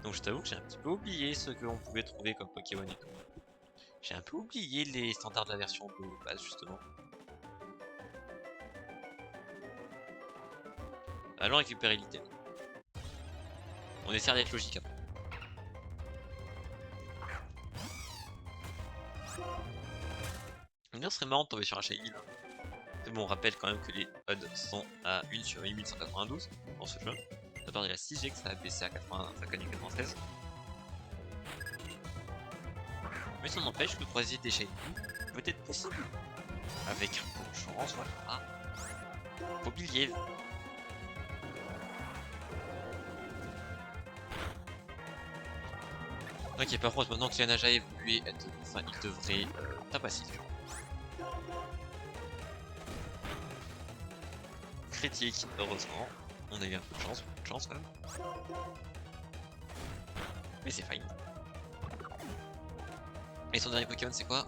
Donc je t'avoue que j'ai un petit peu oublié ce que l'on pouvait trouver comme Pokémon et tout. J'ai un peu oublié les standards de la version de base, justement. Allons récupérer l'item. On essaie d'être logique après. Ce serait marrant de tomber sur un Shiny là. Mais bon, on rappelle quand même que les odds sont à 1 sur 8192 dans ce jeu. Ça part de la 6G que ça a baissé à 80, ça gagne 96. Mais ça n'empêche que croiser des Shiny peut être possible. Avec un peu de chance, voilà. Faut oublier. Ok, par contre, maintenant que Lianage a évolué, enfin, il devrait tabasser les gens. Critique, heureusement. On a eu un peu de chance quand même. Mais c'est fine. Et son dernier Pokémon, c'est quoi?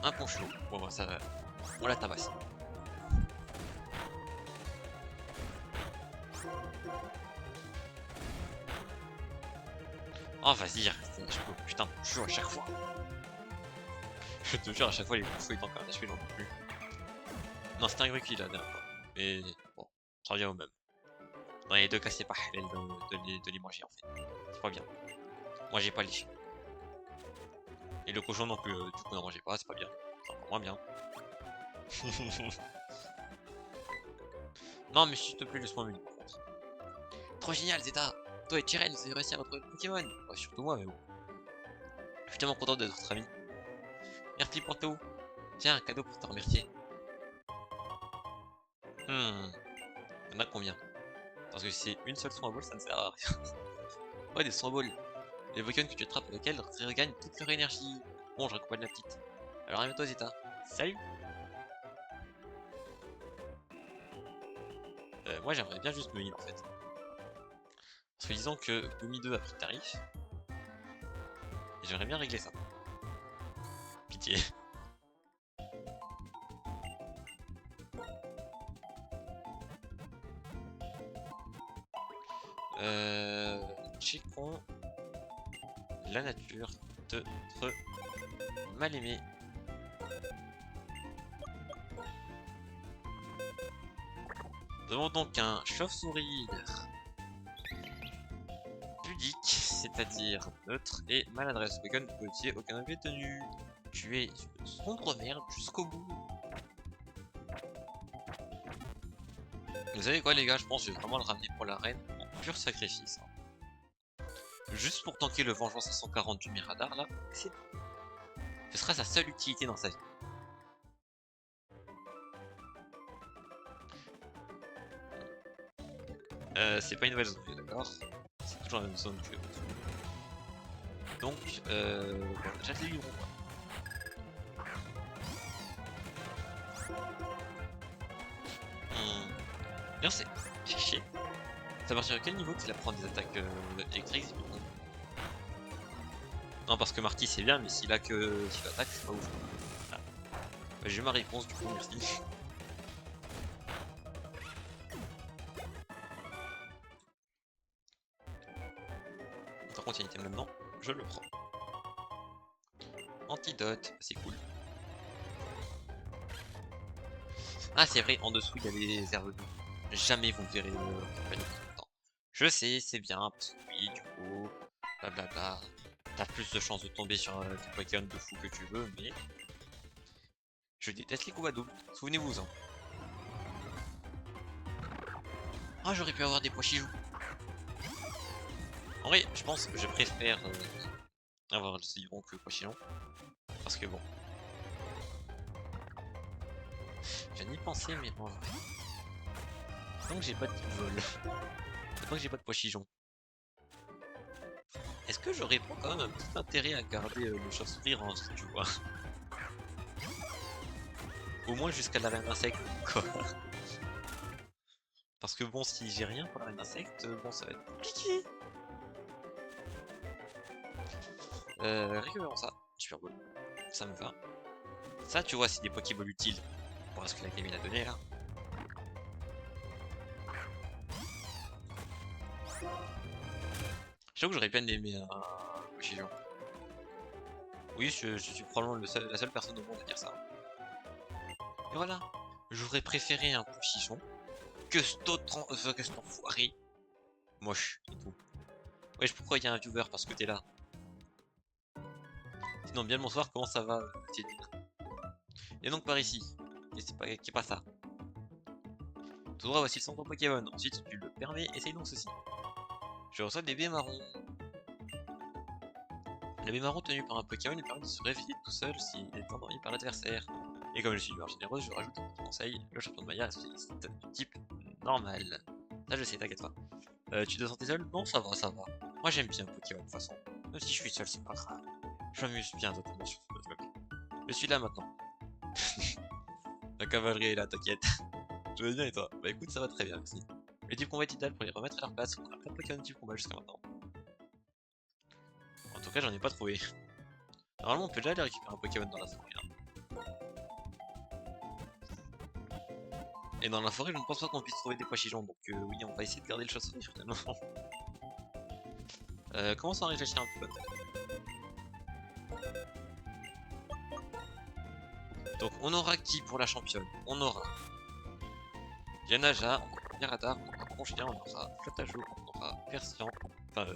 Un Ponchlo. Bon, bah, ça va. On la tabasse. Oh, vas-y, putain, Ponchlo à chaque fois. Je te jure, à chaque fois, les Ponchlo étant quand même achevé, j'en peux plus. Non, c'était un Gruki là, la dernière fois. Mais bon, ça revient au même. Dans les deux cas, c'est pas halal de les manger en fait. C'est pas bien. Moi, j'ai pas les chiens. Et le cochon non plus, du coup, n'en mangez pas, c'est pas bien. C'est encore moins bien. Non, mais s'il te plaît, laisse-moi une par contre. Trop génial, Zeta! Toi et Tyren, vous avez réussi à retrouver le Pokémon! Ouais, surtout moi, mais bon. Je suis tellement content d'être votre ami. Merci pour tout! Tiens, un cadeau pour te remercier. Y'en a combien? Parce que si c'est une seule Snowball, ça ne sert à rien. Ouais, des Snowballs. Les Pokémon que tu attrapes avec elles regagnent toute leur énergie. Bon, je raccompagne la petite. Alors, amène-toi, Zeta. Salut! Moi, j'aimerais bien juste me heal en fait. Parce que disons que Gumi 2 a pris le tarif. Et j'aimerais bien régler ça. Pitié. Checkons la nature de notre mal-aimé. Nous avons donc un chauve-souris pudique, c'est-à-dire neutre et maladresse. Bacon peut utiliser aucun objet tenu. Tu es une sombre merde jusqu'au bout. Vous savez quoi les gars, je pense que je vais vraiment le ramener pour l'arène en pur sacrifice. Juste pour tanker le vengeance à 140 du Miradar là, ce sera sa seule utilité dans sa vie. C'est pas une nouvelle zone, d'accord? C'est toujours la même zone que... Donc, déjà les lions. Bien c'est chier. C'est à partir de quel niveau qu'il apprend des attaques électriques? Non, parce que Marty c'est bien, mais s'il a que s'il attaque, c'est pas ouf. Ah. Bah, j'ai eu ma réponse du coup, merci. Par contre, il y a un item là-dedans, je le prends. Antidote, c'est cool. Ah, c'est vrai, en dessous il y a les herbes douces. Jamais vous verrez compagnie temps. Je sais, c'est bien, parce que oui, du coup, blablabla. T'as plus de chances de tomber sur des Pokémon de fou que tu veux, mais je déteste les coups à double, souvenez-vous-en. Ah, j'aurais pu avoir des Poichijoux. En vrai, je pense que je préfère avoir le Sillon que Pochillon. Parce que bon. J'ai ni pensé, mais en vrai. Tant que j'ai pas de vol. Tant que j'ai pas de Pochillon. Est-ce que j'aurais pas quand même un petit intérêt à garder le chauve-souris en vie, tu vois? Au moins jusqu'à la reine insecte, quoi. Parce que bon, si j'ai rien pour la reine insecte, bon, ça va être compliqué. Récupérons ça. Super beau. Ça me va. Ça, tu vois, c'est des Pokéballs utiles. Pour ce que la gamine a donné là. J'avoue que j'aurais bien aimé un Pochillon. Oui, je suis probablement la seule personne au monde à dire ça. Et voilà. J'aurais préféré un Pochillon que cet enfoiré moche et tout. Wesh, pourquoi il y a un viewer parce que t'es là? Sinon, bien le bonsoir, comment ça va, Teddy? Et donc par ici. Et c'est pas, qui est pas ça. Tout droit, voici le centre Pokémon. Ensuite, tu le permets, essaye donc ceci. Je reçois des baies marrons. Le baies marron tenu par un Pokémon lui permet de se réveiller tout seul s'il est endormi par l'adversaire. Et comme je suis une généreuse, je rajoute un petit conseil, le champion de Maya est spécialiste de type normal. Là je sais, t'inquiète pas. Tu te sentais seul? Non, ça va, ça va. Moi j'aime bien Pokémon de toute façon. Même si je suis seul, c'est pas grave. Je m'amuse bien totalement sur ce bloc. Je suis là maintenant. La cavalerie est là, t'inquiète. Je vais bien et toi? Bah écoute, ça va très bien, merci. Le type combat est idéal pour les remettre à leur place. On a plein de Pokémon de type combat jusqu'à maintenant. En tout cas, j'en ai pas trouvé. Normalement, on peut déjà aller récupérer un Pokémon dans la forêt. Hein. Et dans la forêt, je ne pense pas qu'on puisse trouver des Pochillons, donc oui, on va essayer de garder le chauve-souris finalement. Commençons à réfléchir un peu. Donc on aura qui pour la championne? On aura Yanaja, on aura Miradar, on aura Conchien, on aura Flatajo, on aura Persian, enfin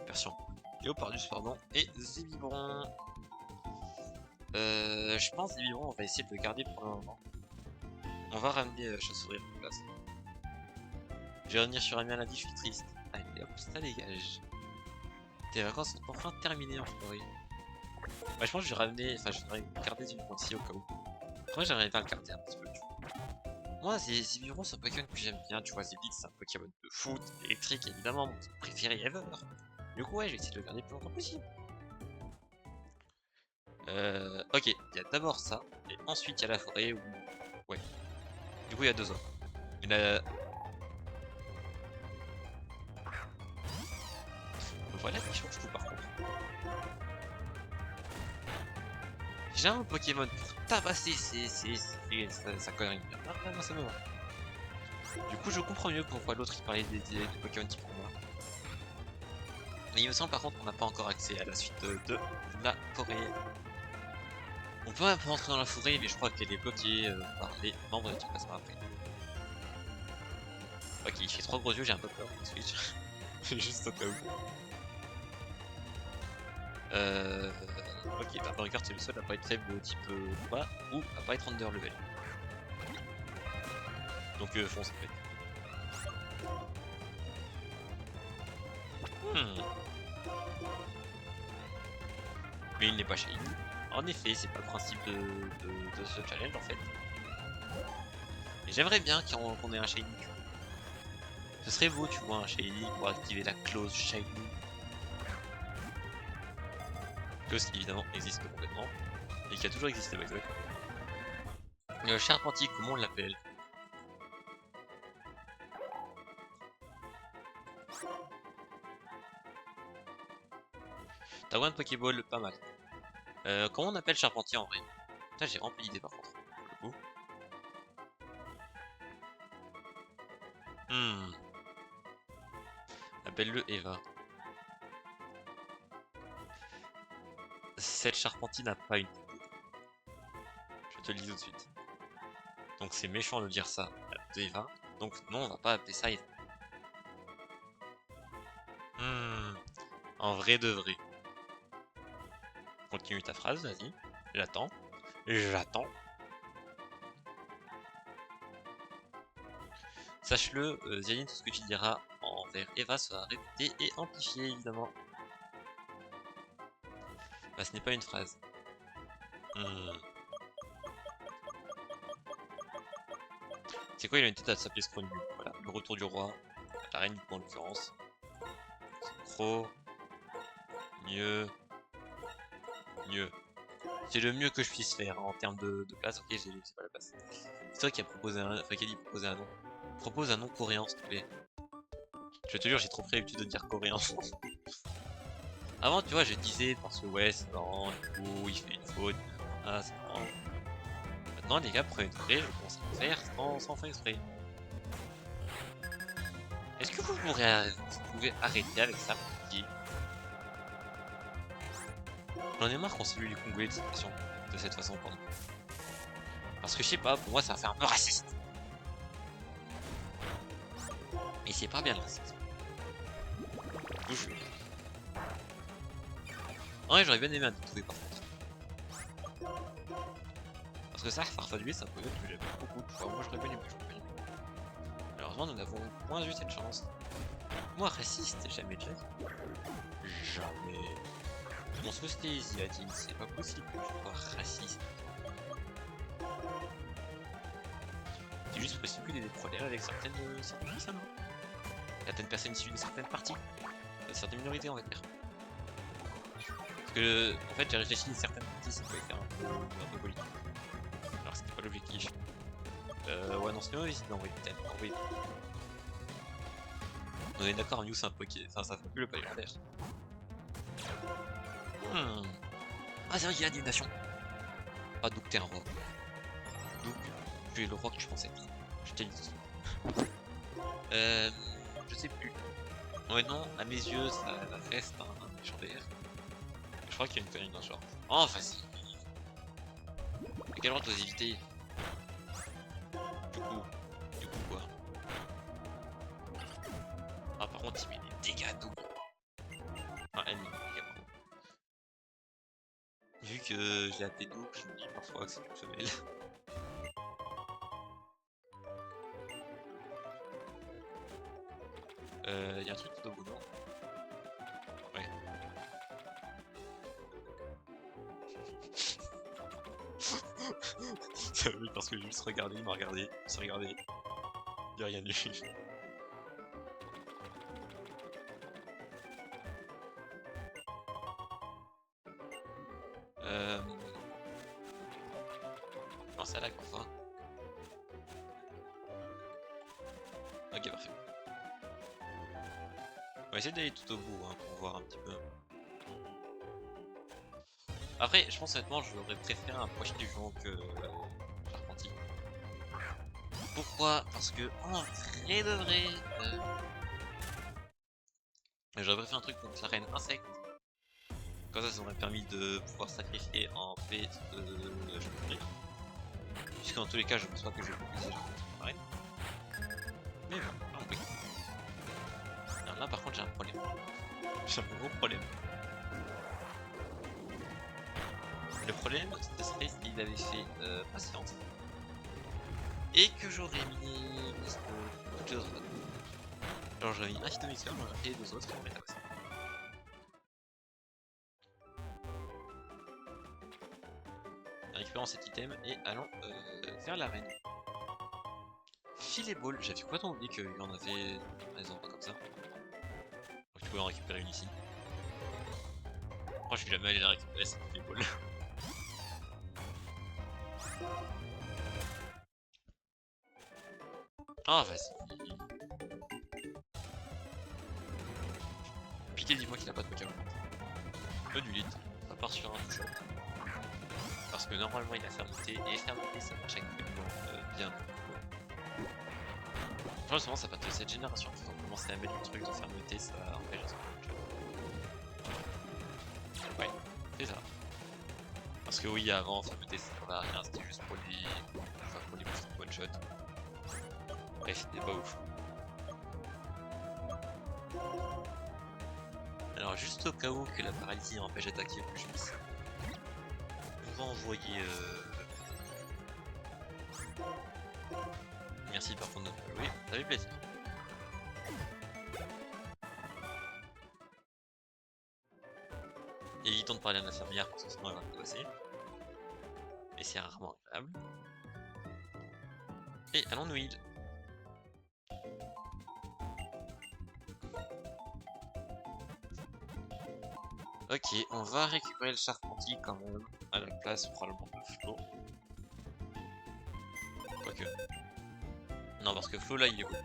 Persian, Léopardus pardon, et Zébibron. Je pense Zébibron on va essayer de le garder pour le moment. On va ramener Chauve-souris en place. Je vais revenir sur Amiens lundi, je suis triste. Allez hop, ça dégage. Tes vacances sont enfin terminées en forêt. Bah, je pense que je vais ramener, enfin je vais garder Zébibron ici au cas où. Après j'aimerais bien le garder un petit peu. Moi, Zébibron, c'est un Pokémon que j'aime bien, tu vois, Zébite, c'est un Pokémon de foot, électrique, évidemment, mon préféré ever. Du coup, ouais, je vais essayer de le garder le plus longtemps possible. Ok, il y a d'abord ça, et ensuite il y a la forêt où... Ouais. Du coup, il y a 2 zones. Il y en a... Voilà qui change tout par contre. J'ai un Pokémon pour tabasser, ça connerie. Ah, non, ça me va. Du coup, je comprends mieux pourquoi l'autre il parlait des Pokémon type combat. Mais il me semble par contre qu'on n'a pas encore accès à la suite de la forêt. On peut un peu rentrer dans la forêt, mais je crois qu'elle est bloquée par les membres de l'équipe passera après. Ok, il fait 3 gros yeux, j'ai un peu peur. Switch. Juste au cas où. Ok, bah Burger c'est le seul à pas être faible type combat ou à pas être under level. Donc fonce en fait. Mais il n'est pas shiny. En effet, c'est pas le principe de ce challenge en fait. Et j'aimerais bien qu'on ait un shiny. Ce serait beau, tu vois, un shiny pour activer la clause shiny. Clause qui évidemment existe complètement. Et qui a toujours existé, by the way. Charpentier, comment on l'appelle? T'as one Pokéball, pas mal. Comment on appelle Charpentier en vrai? Putain, j'ai rempli l'idée par contre. Pour le coup. Appelle-le Eva. Cette Charpentier n'a pas une tête. Je te le dis tout de suite. Donc c'est méchant de dire ça de Eva. Donc non, on va pas appeler ça Eva. En vrai de vrai. Continue ta phrase, vas-y. J'attends. J'attends. Sache-le, Zialine, tout ce que tu diras envers Eva sera répété et amplifié, évidemment. Bah, ce n'est pas une phrase. C'est quoi, il a une tête à s'appeler Scronu. Voilà, le retour du roi. La reine, en l'occurrence. Trop. Mieux. Mieux. C'est le mieux que je puisse faire hein, en termes de place. Ok, j'ai pas la place. C'est toi qui a proposé un... Enfin, qui a dit proposer un nom. Propose un nom coréen, s'il te plaît. Je te jure, j'ai trop pris l'habitude de dire coréen. Avant, tu vois, je disais parce que ouais, c'est marrant, du coup, il fait une faute. Ah, c'est marrant. Maintenant, les gars, prenez degré, je commence à le faire sans faire exprès. Est-ce que vous pouvez arrêter avec ça, petit? J'en ai marre qu'on salue les Congolais de cette façon, pardon. Parce que je sais pas, pour moi, ça va faire un peu raciste. Et c'est pas bien le racisme. Toujours. Ouais, j'aurais bien aimé un trouver par contre. Parce que ça, farfaduer, c'est un peu que j'aime beaucoup. Enfin, moi, j'aurais bien aimé. Malheureusement, nous n'avons point eu cette chance. Moi, raciste, jamais déjà dit. Jamais. Mon sosthésie a dit, c'est pas possible que je sois raciste. C'est juste possible qu'il y ait des problèmes avec certaines personnes. Certaines personnes issues de certaines parties. De certaines minorités, on va dire. Parce que, en fait, j'ai réfléchi à certaines parties, ça pouvait faire un peu politique. Alors, c'était pas l'objectif. Ouais, non, c'est mauvais, non, oui, peut-être. Oui. On est d'accord, Mew c'est un Poké. Enfin, ça fait plus le pas légendaire. Ah, c'est vrai qu'il a des nations. Ah, donc t'es un roi. Donc, tu es le roi que tu pensais être. Je t'ai dit. Je sais plus. Ouais, non, à mes yeux, ça reste un légendaire. Je crois qu'il y a une connerie dans ce genre. Oh, facile. Mais quel ordre dois éviter? Du coup quoi? contre il met des dégâts doubles. Enfin elle met des dégâts pardon. Vu que j'ai AP double, je me dis parfois que c'est une femelle. Y'a un truc tout au bout, non? Ouais. Oui, parce que j'ai juste regardé, il m'a regardé, il s'est regardé. Y'a rien eu. Non, ça lag enfin. Ok, parfait. On va essayer d'aller tout au bout hein, pour voir un petit peu. Après, je pense honnêtement, j'aurais préféré un prochain du genre que Charpentier. Pourquoi? Parce que en vrai de vrai, j'aurais préféré un truc contre la reine insecte. Comme ça aurait permis de pouvoir sacrifier en paix de Charpentier. Puisque dans tous les cas, je pense pas que je vais utiliser Charpentier contre la reine. Mais bon, ah oui. Alors là par contre j'ai un problème. J'ai un gros problème. Le problème, ce serait s'il avait fait patience. Et que j'aurais mis toutes les autres. Alors j'aurais mis un Phytomixer et deux autres pour mettre à passer. Récupérons cet item et allons vers l'arène. Filet ball, j'avais complètement oublié qu'il y en avait des endroits comme ça. Donc tu pouvais en récupérer une ici. Moi je suis jamais allé la récupérer cette filet ball. Ah vas-y. Piqué dis-moi qu'il a pas de Pokémon. Pas du lit, ça part sur un touchant. Parce que normalement il a fermeté et fermeté ça marche actuellement bien. Franchement ça part de cette génération qu'ils ont commencé à mettre le truc de fermeté, ça empêche un peu. Ouais, c'est ça. Parce que oui avant fermeté ça servait à rien, c'était juste pour les. Enfin pour les one shot. Bref, c'était pas ouf. Alors juste au cas où que la paralysie empêche d'attaquer le juice, on va envoyer merci par contre de nous jouer, ça fait plaisir. Évitons de parler à l'infirmière parce que sinon elle va nous passer. Et c'est rarement agréable. Et allons nous heal. Ok, on va récupérer le charpentier quand même, à la place probablement de Flo. Quoique. Non, parce que Flo là il est cool.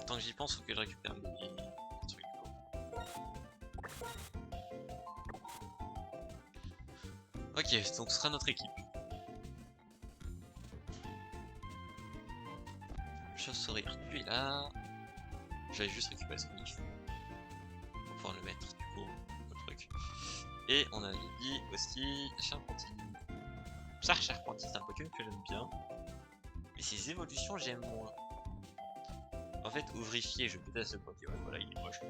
Tant que j'y pense, faut que je récupère des trucs. Ok, donc ce sera notre équipe. Chauve-sourire, tu es là. J'avais juste récupéré son if. Pour pouvoir le mettre du coup au truc. Et on avait dit aussi Charpentier. Charpentier c'est un Pokémon que j'aime bien. Mais ses évolutions j'aime moins. En fait, ouvrifier, je déteste ce Pokémon, voilà, il est moche.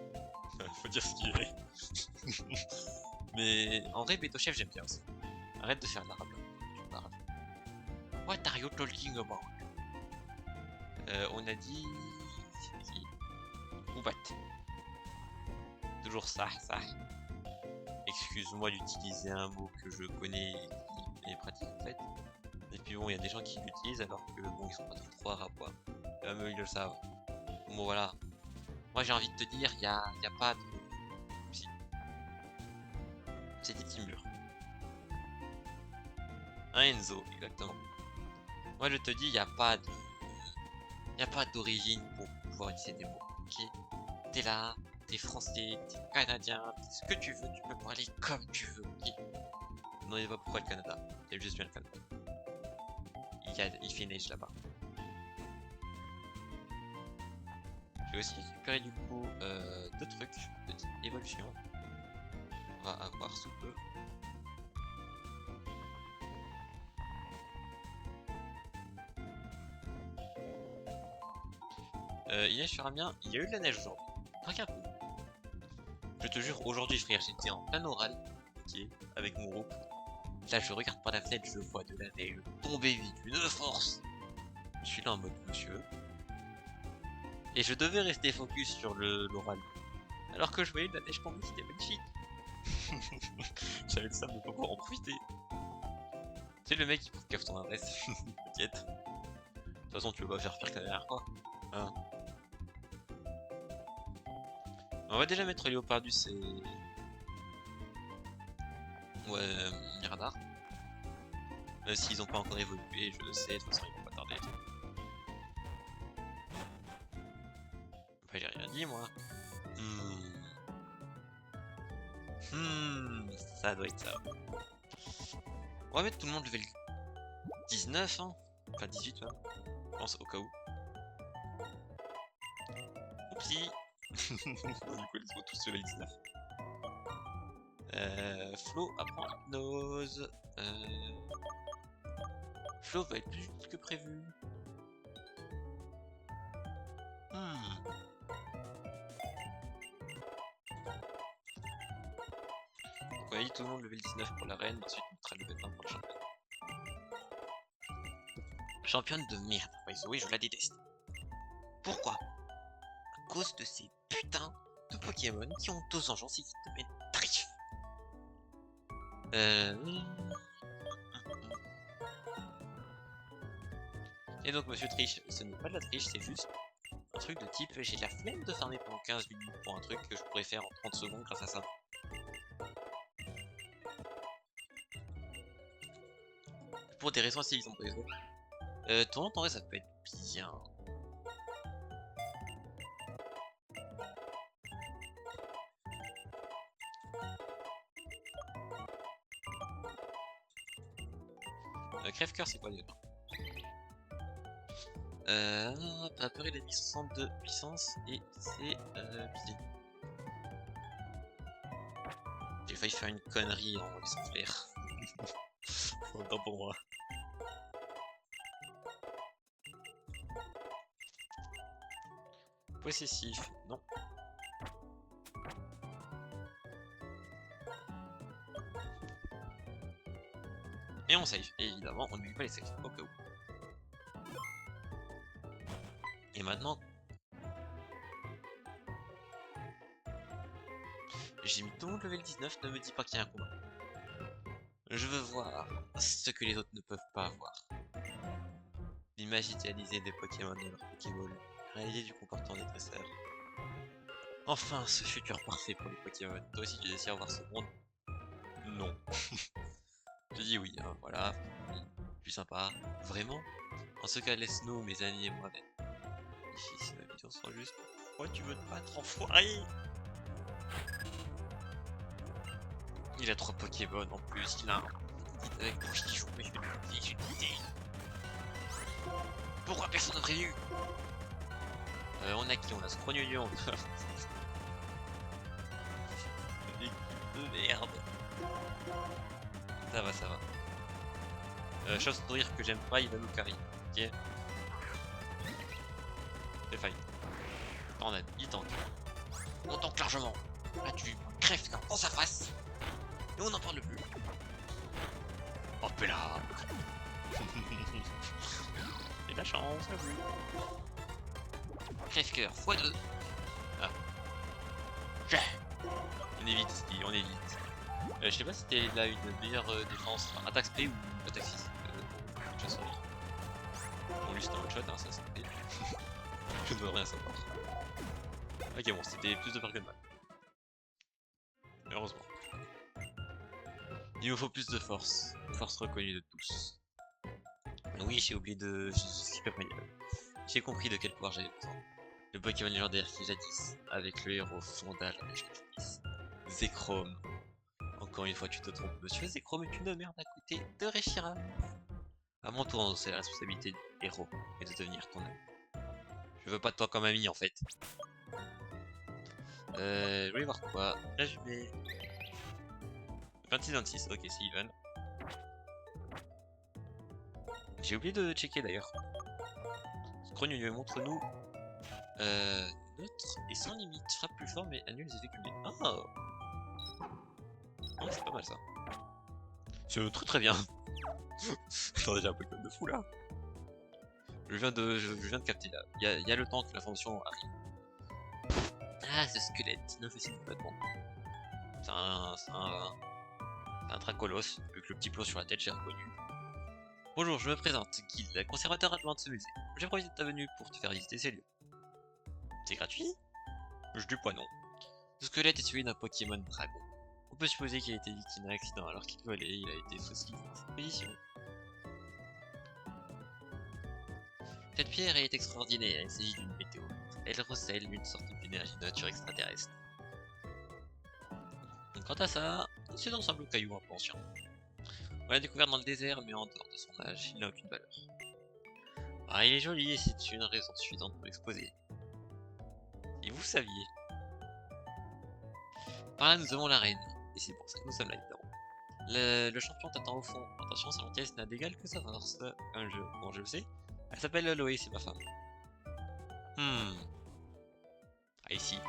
Faut dire ce qu'il est. Mais en vrai, Bétochef, j'aime bien aussi. Arrête de faire l'arabe. Tu parles. What are you talking about? On a dit. C'est qui? Oubat. Toujours ça. Excuse-moi d'utiliser un mot que je connais et qui est pratique en fait. Et puis bon, il y a des gens qui l'utilisent alors que bon, ils sont pas trop arabes quoi. Eux, ils le savent. Bon voilà. Moi j'ai envie de te dire, y a pas de. Si. C'est des Timur. Un Enzo, exactement. Moi je te dis, y a pas d'origine pour pouvoir utiliser des mots. Ok. T'es là, t'es français, t'es canadien, t'es ce que tu veux, tu peux parler comme tu veux. Ok. Non, il va pourquoi le Canada. J'aime juste bien le Canada. Il fait neige là-bas. Je vais aussi récupérer du coup deux trucs de type évolution. On va avoir sous peu. Il neige sur Amiens, il y a eu de la neige aujourd'hui. Regarde un peu. Je te jure, aujourd'hui frère, j'étais en plein oral, ok, avec mon groupe. Là je regarde par la fenêtre, je vois de la neige tomber vite, une force. Je suis là en mode monsieur. Et je devais rester focus sur l'oral. Alors que je voyais de la neige tomber, c'était magnifique. J'avais le seum de pas pouvoir en profiter. C'est le mec qui caffe ton adresse. T'inquiète. De toute façon, tu veux pas faire pire que la dernière fois. Hein. On va déjà mettre Léopardus et... Ouais, Miradar. S'ils ont pas encore évolué, je le sais, de toute façon ils vont pas tarder. Enfin, j'ai rien dit moi. Ça doit être ça. On va mettre tout le monde level 19, hein. Enfin 18, hein. Je pense au cas où. Oupsie. Du coup, ils sont tous level 19. Flo apprend hypnose. Flo va être plus vite que prévu. Donc on a dit tout le monde level 19 pour la reine, ensuite on mettra level 20 pour le champion. Championne de merde, oui, je la déteste. Pourquoi? À cause de ces putains de Pokémon qui ont 2 engences et qui te mettent trif. Et donc monsieur triche, ce n'est pas de la triche, c'est juste un truc de type j'ai la flemme de farmer pendant 15 minutes pour un truc que je pourrais faire en 30 secondes grâce à ça. Pour des raisons assez évidentes pour les autres. Tournant en vrai ça peut être bien. Crève-cœur c'est quoi déjà? T'as peur il a mis 62 puissance et c'est busy. J'ai failli faire une connerie en laissant flair. Autant pour moi. Possessif, non. Et on save, et évidemment on n'oublie pas les saves, au cas où. Et maintenant... J'ai mis tout le monde level 19, ne me dis pas qu'il y a un combat. Je veux voir ce que les autres ne peuvent pas voir. L'image idéalisée des Pokémon dans leur Pokéball, réalité du comportement des dresseurs. Enfin, ce futur parfait pour les Pokémon. Toi aussi tu désires voir ce monde? Non. Je dis oui, hein, voilà. Plus sympa. Vraiment? En ce cas, laisse-nous, mes amis et moi. Ici, ma vision sera juste. Pourquoi tu veux te battre, enfoiré? Il a 3 Pokémon en plus, il a un avec mon chichou, mais je vais le quitter. Pourquoi personne n'a prévu? On a qui? On a Scrognonion. Équipe de merde. Ça va, ça va. Chose pour dire que j'aime pas, il va nous carry. Ok. C'est fine. Tornade, il tank. On tank largement. Là tu crèves dans sa face. Et on n'en parle plus. Hop là. C'est de la chance, à vous. Crève-cœur, x2. Ah. On évite, on évite. Je sais pas si t'es là une meilleure défense, enfin, attaque spé ou attaque 6. Bon, lui c'était un one shot, hein, ça c'était. Je ne veux rien savoir. Ok, bon, c'était plus de peur que de mal. Heureusement. Il me faut plus de force. Force reconnue de tous. Oui, j'ai oublié de... J'ai compris de quel pouvoir j'avais besoin. Le Pokémon légendaire qui jadis, avec le héros fondal avec Zekrom. Encore une fois, tu te trompes, monsieur. Zekrom est une merde à côté de Reshiram. À mon tour, c'est la responsabilité du héros et de devenir ton ami. Je veux pas de toi comme ami en fait. Je voulais voir quoi. Résumé. 26-26, ok, c'est even. J'ai oublié de checker d'ailleurs. Scrogneux, montre-nous Neutre et sans limite. Frappe plus fort mais annule les effets cumulés. Ah ouais, c'est pas mal ça. C'est très bien. J'en ai déjà un Pokémon de fou là. Je viens de capter là. Il y a le temps que la fonction arrive. Ah, ce squelette, il fait complètement. C'est un Dracolos, avec le petit plot sur la tête, j'ai reconnu. Bonjour, je me présente, Guild, conservateur adjoint de ce musée. J'ai profité de ta venue pour te faire visiter ces lieux. C'est gratuit? Je dis pas non. Ce squelette est celui d'un Pokémon Dragon. On peut supposer qu'il a été victime d'un accident alors qu'il volait, il a été fossilisé dans cette position. Cette pierre est extraordinaire, il s'agit d'une météorite. Elle recèle une sorte d'énergie de nature extraterrestre. Donc, quant à ça, c'est un simple caillou un peu ancien. On l'a découvert dans le désert, mais en dehors de son âge, il n'a aucune valeur. Ah, il est joli et c'est une raison suffisante pour l'exposer. Et vous saviez. Par là, nous avons l'arène, et c'est pour ça que nous sommes là-dedans. Le champion t'attend au fond. Attention, sa lentillesse n'a d'égal que sa force. Un jeu, bon, je le sais. Elle s'appelle Aloe, c'est ma femme. Ah, ici.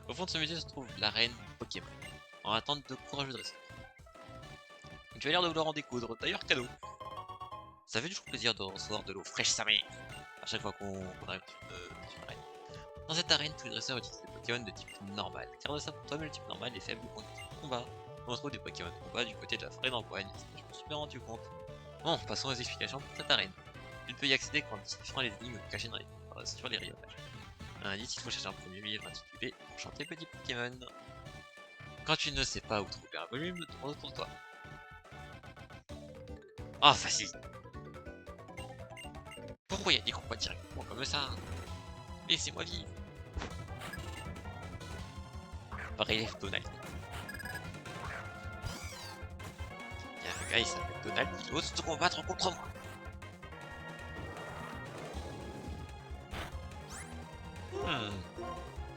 Au fond de ce musée se trouve l'arène Pokémon, en attente de courageux dresseurs. Tu as l'air de vouloir en découdre, d'ailleurs cadeau. Ça fait toujours plaisir de recevoir de l'eau fraîche sa mère à chaque fois qu'on arrive sur une arène. Dans cette arène, tous les dresseurs utilisent des Pokémon de type normal, car de ça pour toi, mais le type normal est faible contre le type combat. On retrouve des Pokémon de combat du côté de la forêt d'Empoigne, je me suis bien rendu compte. Bon, passons aux explications pour cette arène. Tu ne peux y accéder qu'en déchiffrant les énigmes cachées sur les rayonnages. Un indice, il faut chercher un premier livre intitulé Enchanté petit Pokémon. Quand tu ne sais pas où trouver un volume, tourne autour de toi. Ah, facile. Pourquoi il y a des combats directement comme ça? Laissez-moi vivre. Pareil, Donald. Il y a un gars, il s'appelle Donald, il ose se combattre contre moi.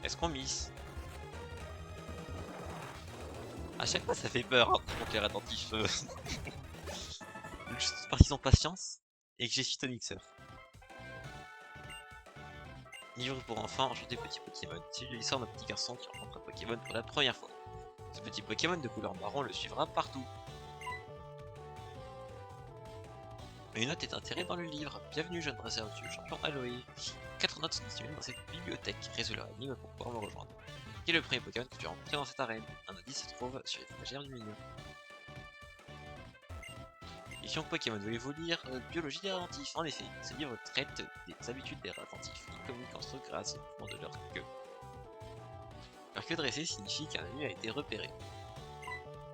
Est-ce qu'on miss? À chaque fois, ça fait peur, hein, pour les attentifs. Juste parce qu'ils ont patience et que j'ai suite au mixeur. Livre pour enfants, enchanté petit Pokémon. C'est l'histoire d'un petit garçon qui rencontre un Pokémon pour la première fois. Ce petit Pokémon de couleur marron le suivra partout. Une note est insérée dans le livre. Bienvenue jeune dresseur du champion Aloe. 4 notes sont distribuées dans cette bibliothèque. Résous leur énigme pour pouvoir me rejoindre. Quel est le premier Pokémon que tu as rencontré dans cette arène? Un indice se trouve sur les étagères du milieu. Question Pokémon, voulez-vous lire Biologie des attentifs? En effet, ce livre traite des habitudes des attentifs. Ils communiquent entre eux grâce au mouvement de leur queue. Leur queue dressée signifie qu'un ennemi a été repéré.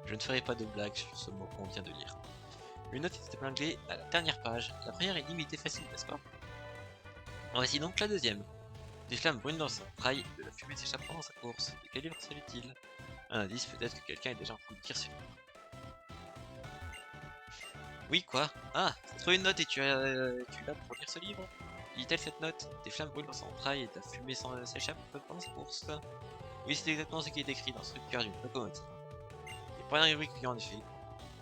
Je ne ferai pas de blague sur ce mot qu'on vient de lire. Une note est épinglée à la dernière page. La première énigme était facile, n'est-ce pas? Voici donc la deuxième. Des flammes brûlent dans son trail et de la fumée s'échappe pendant sa course. De quel livre s'agit-il? Un indice, peut-être que quelqu'un est déjà en train de lire ce livre. Oui, quoi? Ah, t'as trouvé une note et tu es là pour lire ce livre? Lit-elle cette note? Des flammes brûlent dans son trail et de la fumée s'échappe pendant sa course. Oui, c'est exactement ce qui est écrit dans ce cœur d'une locomotive. Et pas un rubrique en effet.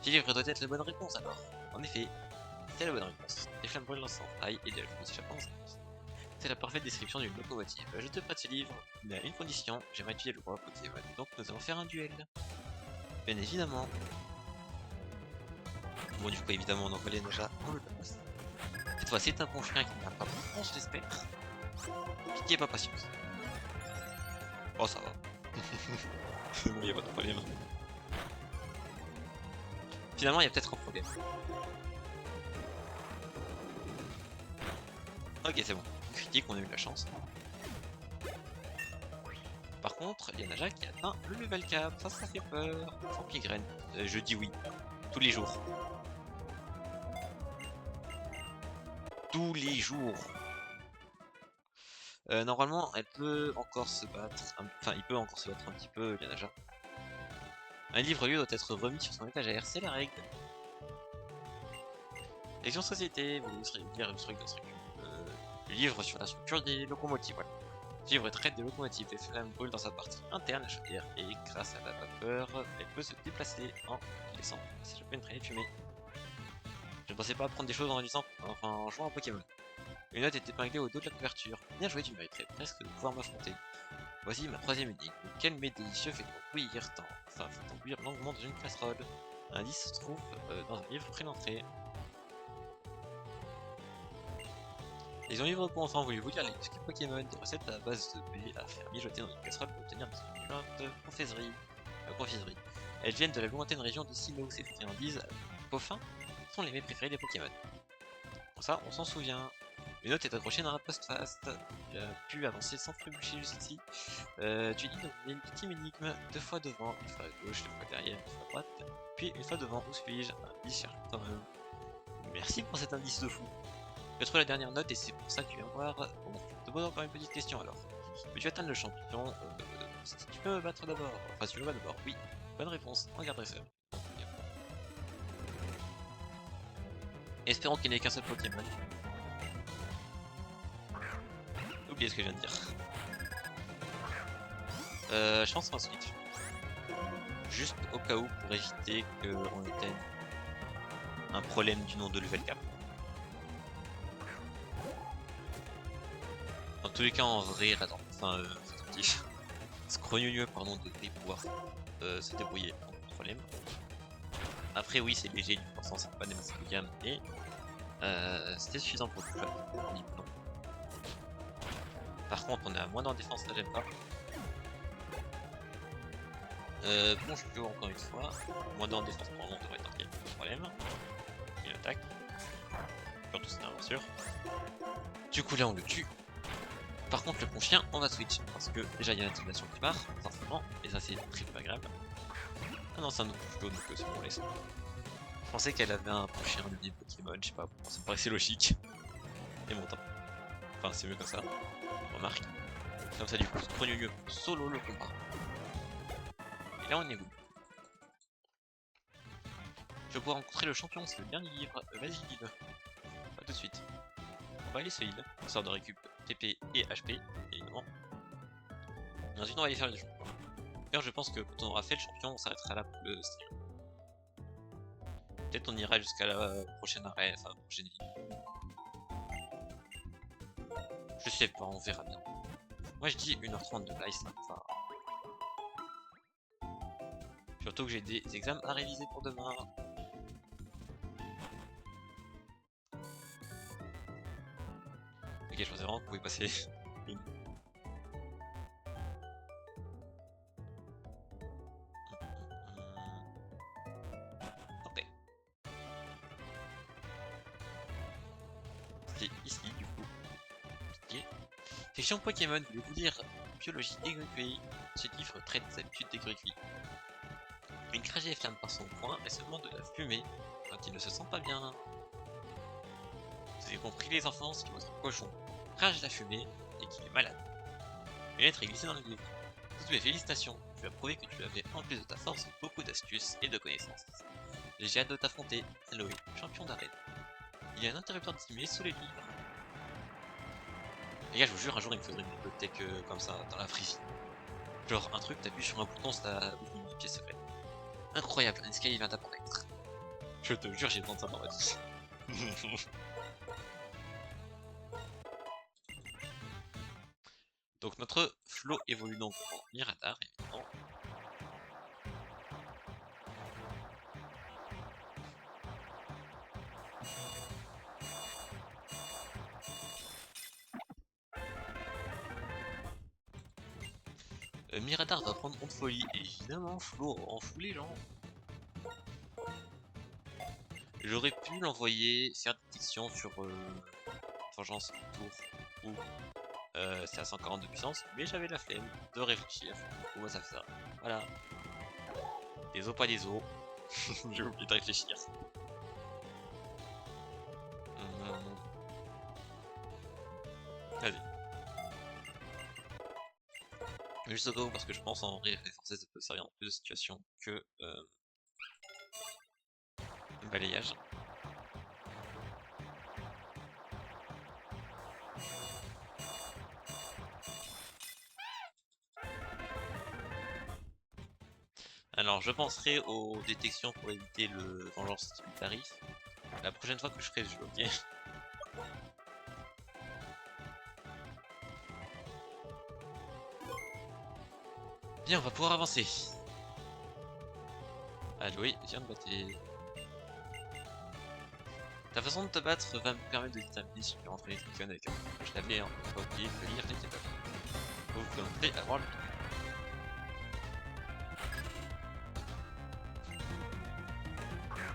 Ce livre doit être la bonne réponse alors. En effet, c'est la bonne réponse. Des flammes brûlent dans son trail et de la fumée s'échappe pendant sa course. C'est la parfaite description d'une locomotive. Je te prête ce livre, mais à une condition, j'aimerais étudier le roi Pokémon, donc nous allons faire un duel. Bien évidemment. Bon, du coup, évidemment, on envoie les Naja dans le passe. Cette fois, c'est un bon chien qui n'a pas beaucoup, j'espère. Pitié, pas patience. Oh, ça va. C'est bon, y'a pas de problème. Finalement, il y a peut-être un problème. Ok, c'est bon. Critique, on a eu de la chance. Par contre, il y a Naja qui atteint le level cap. Ça fait peur. Sans migraine. Je dis oui. Tous les jours. Tous les jours. Normalement, elle peut encore se battre. Enfin, il peut encore se battre un petit peu, Naja. Un livre lui doit être remis sur son étagère, c'est la règle. Section société, vous devez lire le livre sur la structure des locomotives, voilà. Ce livre traite des locomotives, les flammes brûlent dans sa partie interne, la chaudière, et grâce à la vapeur, elle peut se déplacer en laissant s'échapper une traînée de fumée. Je ne pensais pas apprendre des choses en lisant, enfin en jouant à Pokémon. Une note est épinglée au dos de la couverture. Bien joué, tu mériterais presque de pouvoir m'affronter. Voici ma troisième énigme. Quel mets délicieux fait-on bouillir tant? Enfin, fait-on bouillir longuement dans une casserole? L'indice se trouve dans un livre près l'entrée. Les envie repos enfants, voulez-vous lire les biscuits Pokémon, des recettes à base de baies à faire mijoter dans une casserole pour obtenir des succulentes confiseries. Elles viennent de la lointaine région de Sinnoh. Ces friandises Poffin sont les mets préférés des Pokémon. Pour ça, on s'en souvient. Une note est accrochée dans la postface. Tu as pu avancer sans trébucher jusqu'ici. Tu lis donc une petite énigme, 2 fois devant, une fois à gauche, 2 fois derrière, 1 fois à droite, puis une fois devant. Où suis-je? Un indice cherche quand même. Merci pour cet indice de fou. Tu as trouvé la dernière note et c'est pour ça que tu viens voir. Bon, je te pose encore une petite question alors. Peux-tu atteindre le champion? Si tu peux me battre d'abord. Enfin, si tu me bats d'abord, oui. Bonne réponse, regarde ça. Espérons qu'il n'y ait qu'un seul Pokémon. Oubliez ce que je viens de dire. Je pense qu'on va switch. Juste au cas où pour éviter qu'on atteigne un problème du nom de level cap. Dans tous les cas, en vrai, Scrogneux, pardon, devrait pouvoir se débrouiller sans problème. Après, oui, c'est léger, du pourcent, c'est pas des masses de gamme, mais c'était suffisant pour le jeu. Par contre, on est à moins en défense, ça j'aime pas. Bon, je joue encore une fois. Moins en défense, pour le moment, devrait être tranquille, pas de problème. Il attaque. Surtout, c'est un sûr. Du coup, là, on le tue. Par contre, le bon chien, on va switch. Parce que déjà, il y a l'intimidation qui part, forcément. Et ça, c'est très peu agréable. Ah non, c'est un autre plutôt, donc c'est bon, laisse. Je pensais qu'elle avait un bon chien de Pokémon, je sais pas, ça me paraissait logique. Et bon, tant. Enfin, c'est mieux comme ça. Remarque. Comme ça, du coup, Scrogneux solo le combat. Et là, on est où? Je vais pouvoir rencontrer le champion, c'est le dernier livre. Vas-y, Lille. Pas tout de suite. On va aller sur l'île, histoire de récup TP et HP, évidemment. Et ensuite, on va aller faire le champion. D'ailleurs, je pense que quand on aura fait le champion, on s'arrêtera là pour le stream. Peut-être on ira jusqu'à la prochaine arrêt, enfin, la prochaine vidéo. Je sais pas, on verra bien. Moi, je dis 1h30 de live, ça va. Surtout que j'ai des examens à réviser pour demain. Ok, je pensais vraiment qu'on pouvait passer une. Ok. C'est ici, du coup. Ok. Section Pokémon, voulez-vous lire Biologie des Gruquilles? Ce livre traite des habitudes des Gruquilles. Une cragée flamme par son coin et se demande de la fumer quand il ne se sent pas bien. Vous avez compris les enfants, si votre cochon rage la fumée et qu'il est malade. Une lettre est glissée dans le livre. Toutes mes félicitations, tu as prouvé que tu avais en plus de ta force beaucoup d'astuces et de connaissances. J'ai hâte de t'affronter, Aloé, champion d'arène. Il y a un interrupteur de stimulé sous les livres. Les gars, je vous jure, un jour il me faudrait une bibliothèque comme ça dans la vraie vie. Genre un truc, t'appuies sur un bouton, ça ouvre une pièce secrète. Incroyable, un escalier vient d'apparaître. Je te jure, j'ai besoin de ça dans ma vie. Donc notre Flo évolue donc en Miratar, évidemment. Miratar va prendre compte folie, et évidemment Flo en fout les gens. J'aurais pu l'envoyer faire des détection sur Vengeance Tour où c'est à 140 de puissance, mais j'avais la flemme de réfléchir. Pour moi ça fait ça. Voilà. Des os pas des os. J'ai oublié de réfléchir. Vas-y. Juste au cas où, parce que je pense en vrai, les forces peut servir dans plus de situations que balayage. Alors je penserai aux détections pour éviter le vengeance tarif la prochaine fois que je ferai le jeu, ok. Bien, on va pouvoir avancer. Aloé, viens de battre. Ta façon de te battre va me permettre de déterminer si tu peux rentrer les Pokémon avec un. Je t'avais hein, pas oublié de lire les étapes. Vous pouvez avoir le temps.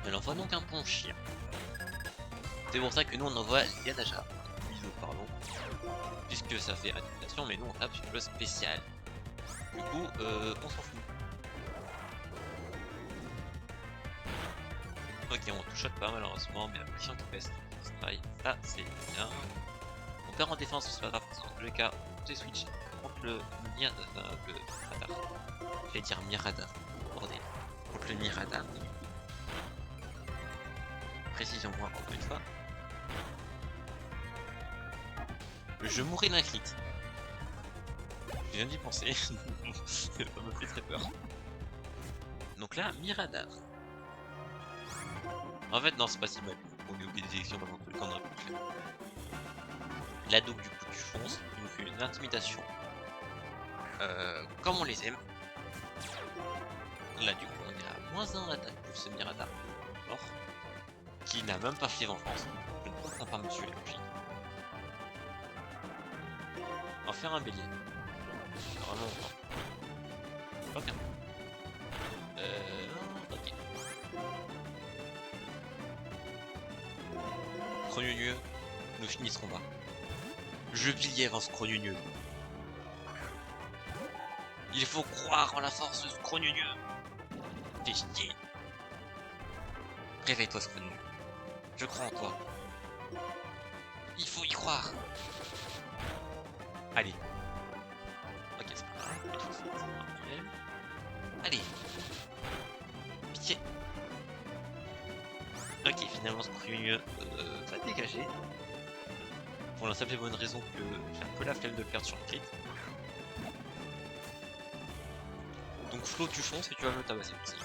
Elle envoie donc un bon chien. C'est pour ça que nous on envoie Yanaja. Bisous, pardon. Puisque ça fait animation, mais nous on tape sur le spécial. Du coup, on s'en fout. Ok, on touche pas malheureusement, mais la pression qui pèse se travaille. Ça, c'est bien. On perd en défense, c'est pas grave, parce que dans tous les cas, on peut switch contre le Miradar. Je vais dire Miradar, bordel. Contre le Miradar. Précision moi encore une fois. Je mourrai d'un crit. Je viens d'y penser. Ça me fait très peur. Donc là, Miradar. En fait, non, c'est pas si mal. On est oublié des élections pendant tout le temps, on aurait pu le faire. Là, donc, du coup, tu fonces. Il nous fait une intimidation. Comme on les aime. Là, du coup, on est à moins 1 attaque pour ce Miradar mort. Qui n'a même pas fait vengeance. Je ne comprends pas, monsieur LG. On va faire un bélier. Vraiment, on va. Ok. Ok. Crognonieux, nous finissons pas. Je billet avant ce Crognonieux. Il faut croire en la force de ce Crognonieux. Fais chier. Réveille-toi, ce Crognonieux. Je crois en toi. Il faut y croire. Allez. Ok, c'est pas grave. C'est pas un problème. Allez. Pitié. Ok, finalement, ce Crognonieux va dégager. Pour la simple et bonne raison que j'ai un peu la flemme de le perdre sur le crit. Donc Flo, tu fonces et tu vas me tabasser aussi.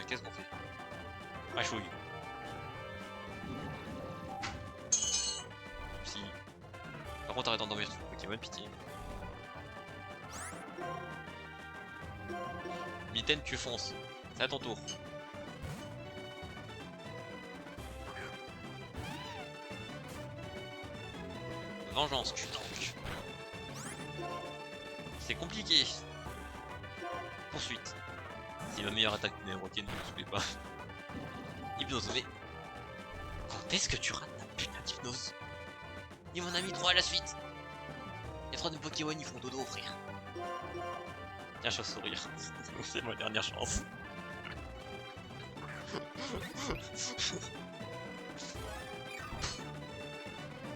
Qu'est-ce qu'on fait? Ah, chouille. Si. Par contre, arrête d'endormir sur Pokémon, pitié. Mitaine, tu fonces. C'est à ton tour. Vengeance, tu tanques. C'est compliqué. Poursuite. C'est ma meilleure attaque numéro 1, ne me saoulez pas. Hypnose, mais... Quand est-ce que tu rates ta putain d'hypnose? Il m'en a mis 3 à la suite. Les 3 de Pokémon, ils font dodo, frère. Tiens, chauve-sourire. C'est ma dernière chance.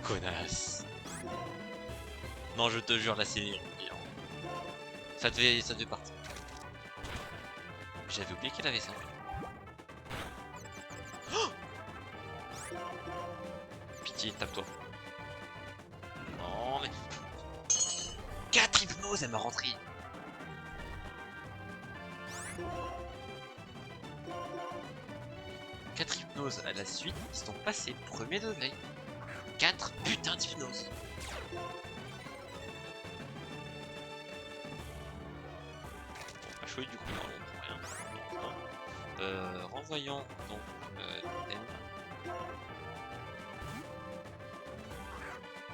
Connasse. Non, je te jure, là c'est... Ça devait partir. J'avais oublié qu'elle avait ça. Oh, pitié, tape-toi. Non, mais... 4 hypnoses, elle m'a rentré. Quatre hypnoses à la suite, ils sont passés premier degré. 4 putains d'hypnoses. Bon, pas chouette du coup, non, pour rien. Renvoyons donc N.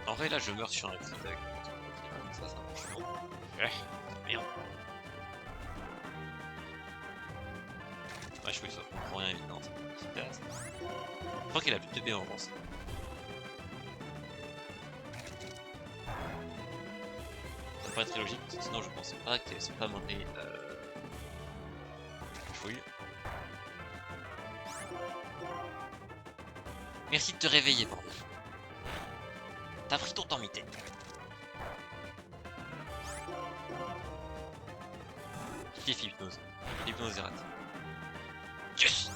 En vrai, là, je meurs sur un crit avec ça, ça marche chiant. Merde. Ouais, je fais ça pour rien évident. Je crois qu'il a plus de TP en pense. Ça paraît très logique, sinon je pense pas qu'elle soit pas monter fouille. Merci de te réveiller, bordel. T'as pris ton temps, Mité. Défi hypnose. Hypnose est ratée. Yes.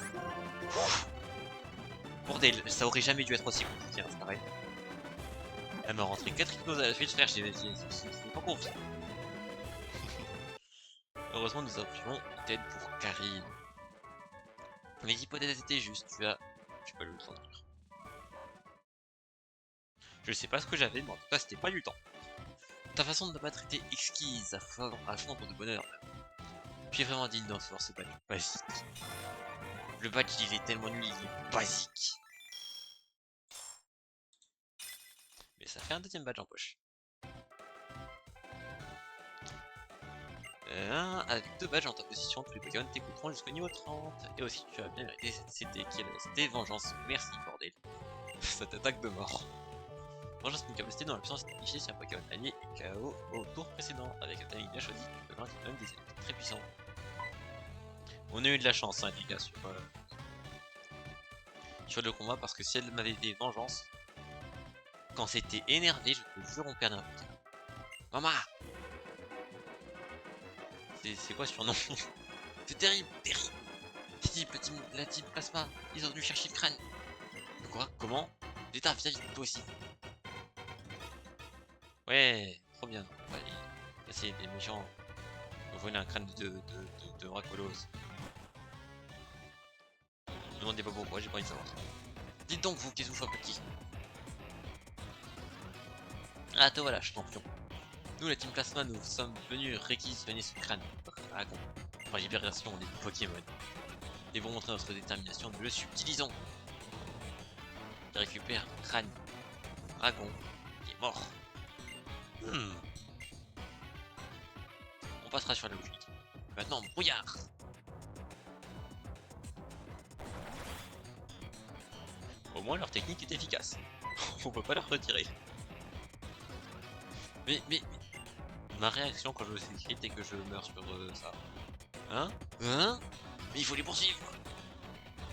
Bordel, ça aurait jamais dû être aussi compliqué, hein, c'est pareil. Elle m'a rentré 4 hypnoses à la suite, frère, c'est pas con. Heureusement, nous avions une aide pour Karine. Mes hypothèses étaient justes, tu peux le traduire. Je sais pas ce que j'avais, mais en tout cas, c'était pas du temps. Ta façon de me battre était exquise, à fondre de bonheur. Tu es vraiment digne d'en faire ce badge basique. Le badge il est tellement nul, il est basique. Mais ça fait un deuxième badge en poche. Avec 2 badges en ta position, tous les Pokémon t'écouteront jusqu'au niveau 30. Et aussi, tu as bien mérité cette CT qui est la CT Vengeance. Merci, bordel. Cette attaque de mort. Vengeance est une capacité dont la puissance est affichée si un Pokémon allié est KO au tour précédent. Avec un timing bien choisi, tu peux vaincre même des ennemis très puissants. On a eu de la chance, hein, les gars, sur le combat, parce que si elle m'avait fait Vengeance, quand c'était énervé, je te jure, on perdait un Pokémon. Maman! C'est quoi ce surnom? C'est terrible, terrible. La team Plasma, ils ont dû chercher le crâne. De quoi? Comment? L'état, viens vite, toi aussi. Ouais, trop bien. On va aller casser des méchants. Me voler un crâne de Rakolos. Ne demandez pas pourquoi, j'ai pas envie de savoir. Dites donc, vous, qu'est-ce que vous faites, petit? Ah, te voilà, champion. Nous, la team Plasma, nous sommes venus réquisitionner ce crâne. Dragon. Pour la libération des Pokémon. Et pour montrer notre détermination, nous le subtilisons. Il récupère un crâne. Dragon. Qui est mort. On passera sur la logique. Maintenant, brouillard. Au moins, leur technique est efficace. On peut pas leur retirer. Mais, ma réaction quand je vous écrit et que je meurs sur ça. Hein? Hein? Mais il faut les poursuivre!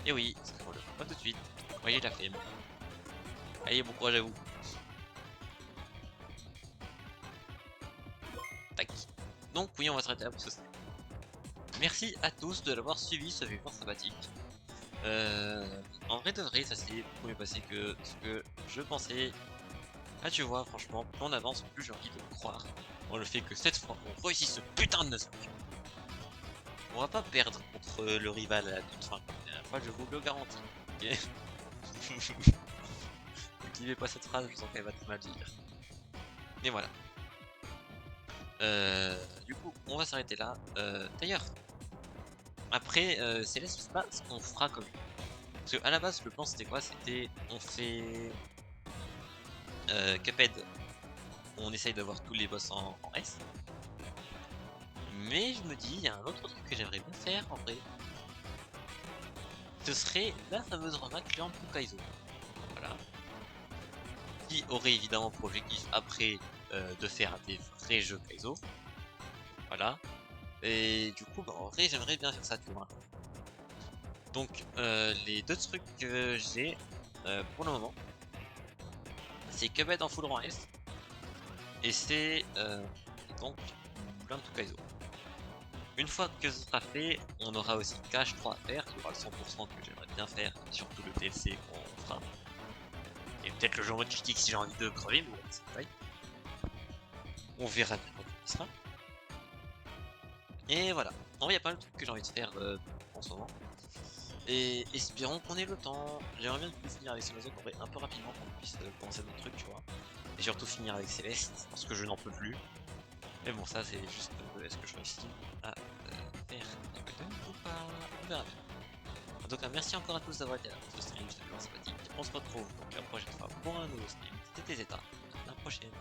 Et oui, ça ne le pas tout de suite. Voyez la flemme. Allez, bon courage à vous. Tac. Donc oui, on va s'arrêter là pour ce stream. Merci à tous de l'avoir suivi, ça fait fort sympathique. En vrai de vrai, ça s'est beaucoup mieux passé que ce que je pensais. Ah tu vois, franchement, plus on avance, plus j'ai envie de croire dans le fait que cette fois, on réussit ce putain de Nuzlocke. On va pas perdre contre le rival à la toute fin. La dernière fois, je vous le garantis. Ok. N'oubliez pas cette phrase, je sens qu'elle va te mal dire. Et voilà. Du coup, on va s'arrêter là. D'ailleurs, après, Céleste, je sais pas ce qu'on fera comme. Parce que à la base, le plan c'était quoi? C'était on fait Cuphead, on essaye d'avoir tous les boss en S. Mais je me dis, il y a un autre truc que j'aimerais bien faire en vrai. Ce serait la fameuse remarque client pour Kaizo. Voilà. Qui aurait évidemment pour objectif après de faire des vrais jeux Kaizo. Voilà. Et du coup, bah, en vrai, j'aimerais bien faire ça, tu vois. Donc, les deux trucs que j'ai pour le moment, c'est Cuphead en full rang S. Et c'est donc Blunt to Kaizo. Une fois que ce sera fait, on aura aussi Cash 3 à faire, il y aura le 100% que j'aimerais bien faire, surtout le DLC qu'on fera. Et peut-être le jeu en mode critique si j'ai envie de crever, mais bon, c'est pareil. On verra bien quand il sera. Et voilà. En vrai, il y a pas mal de trucs que j'ai envie de faire en ce moment. Et espérons qu'on ait le temps. J'aimerais bien finir avec Céleste en vrai un peu rapidement qu'on puisse commencer d'autres trucs, tu vois. Et surtout finir avec Céleste, parce que je n'en peux plus. Mais bon, ça c'est juste est-ce que je réussis à faire ou pas? On verra bien. En tout cas, merci encore à tous d'avoir été là pour ce stream, c'était vraiment sympathique. On se retrouve donc la prochaine fois pour un nouveau stream. C'était Zeta. À la prochaine.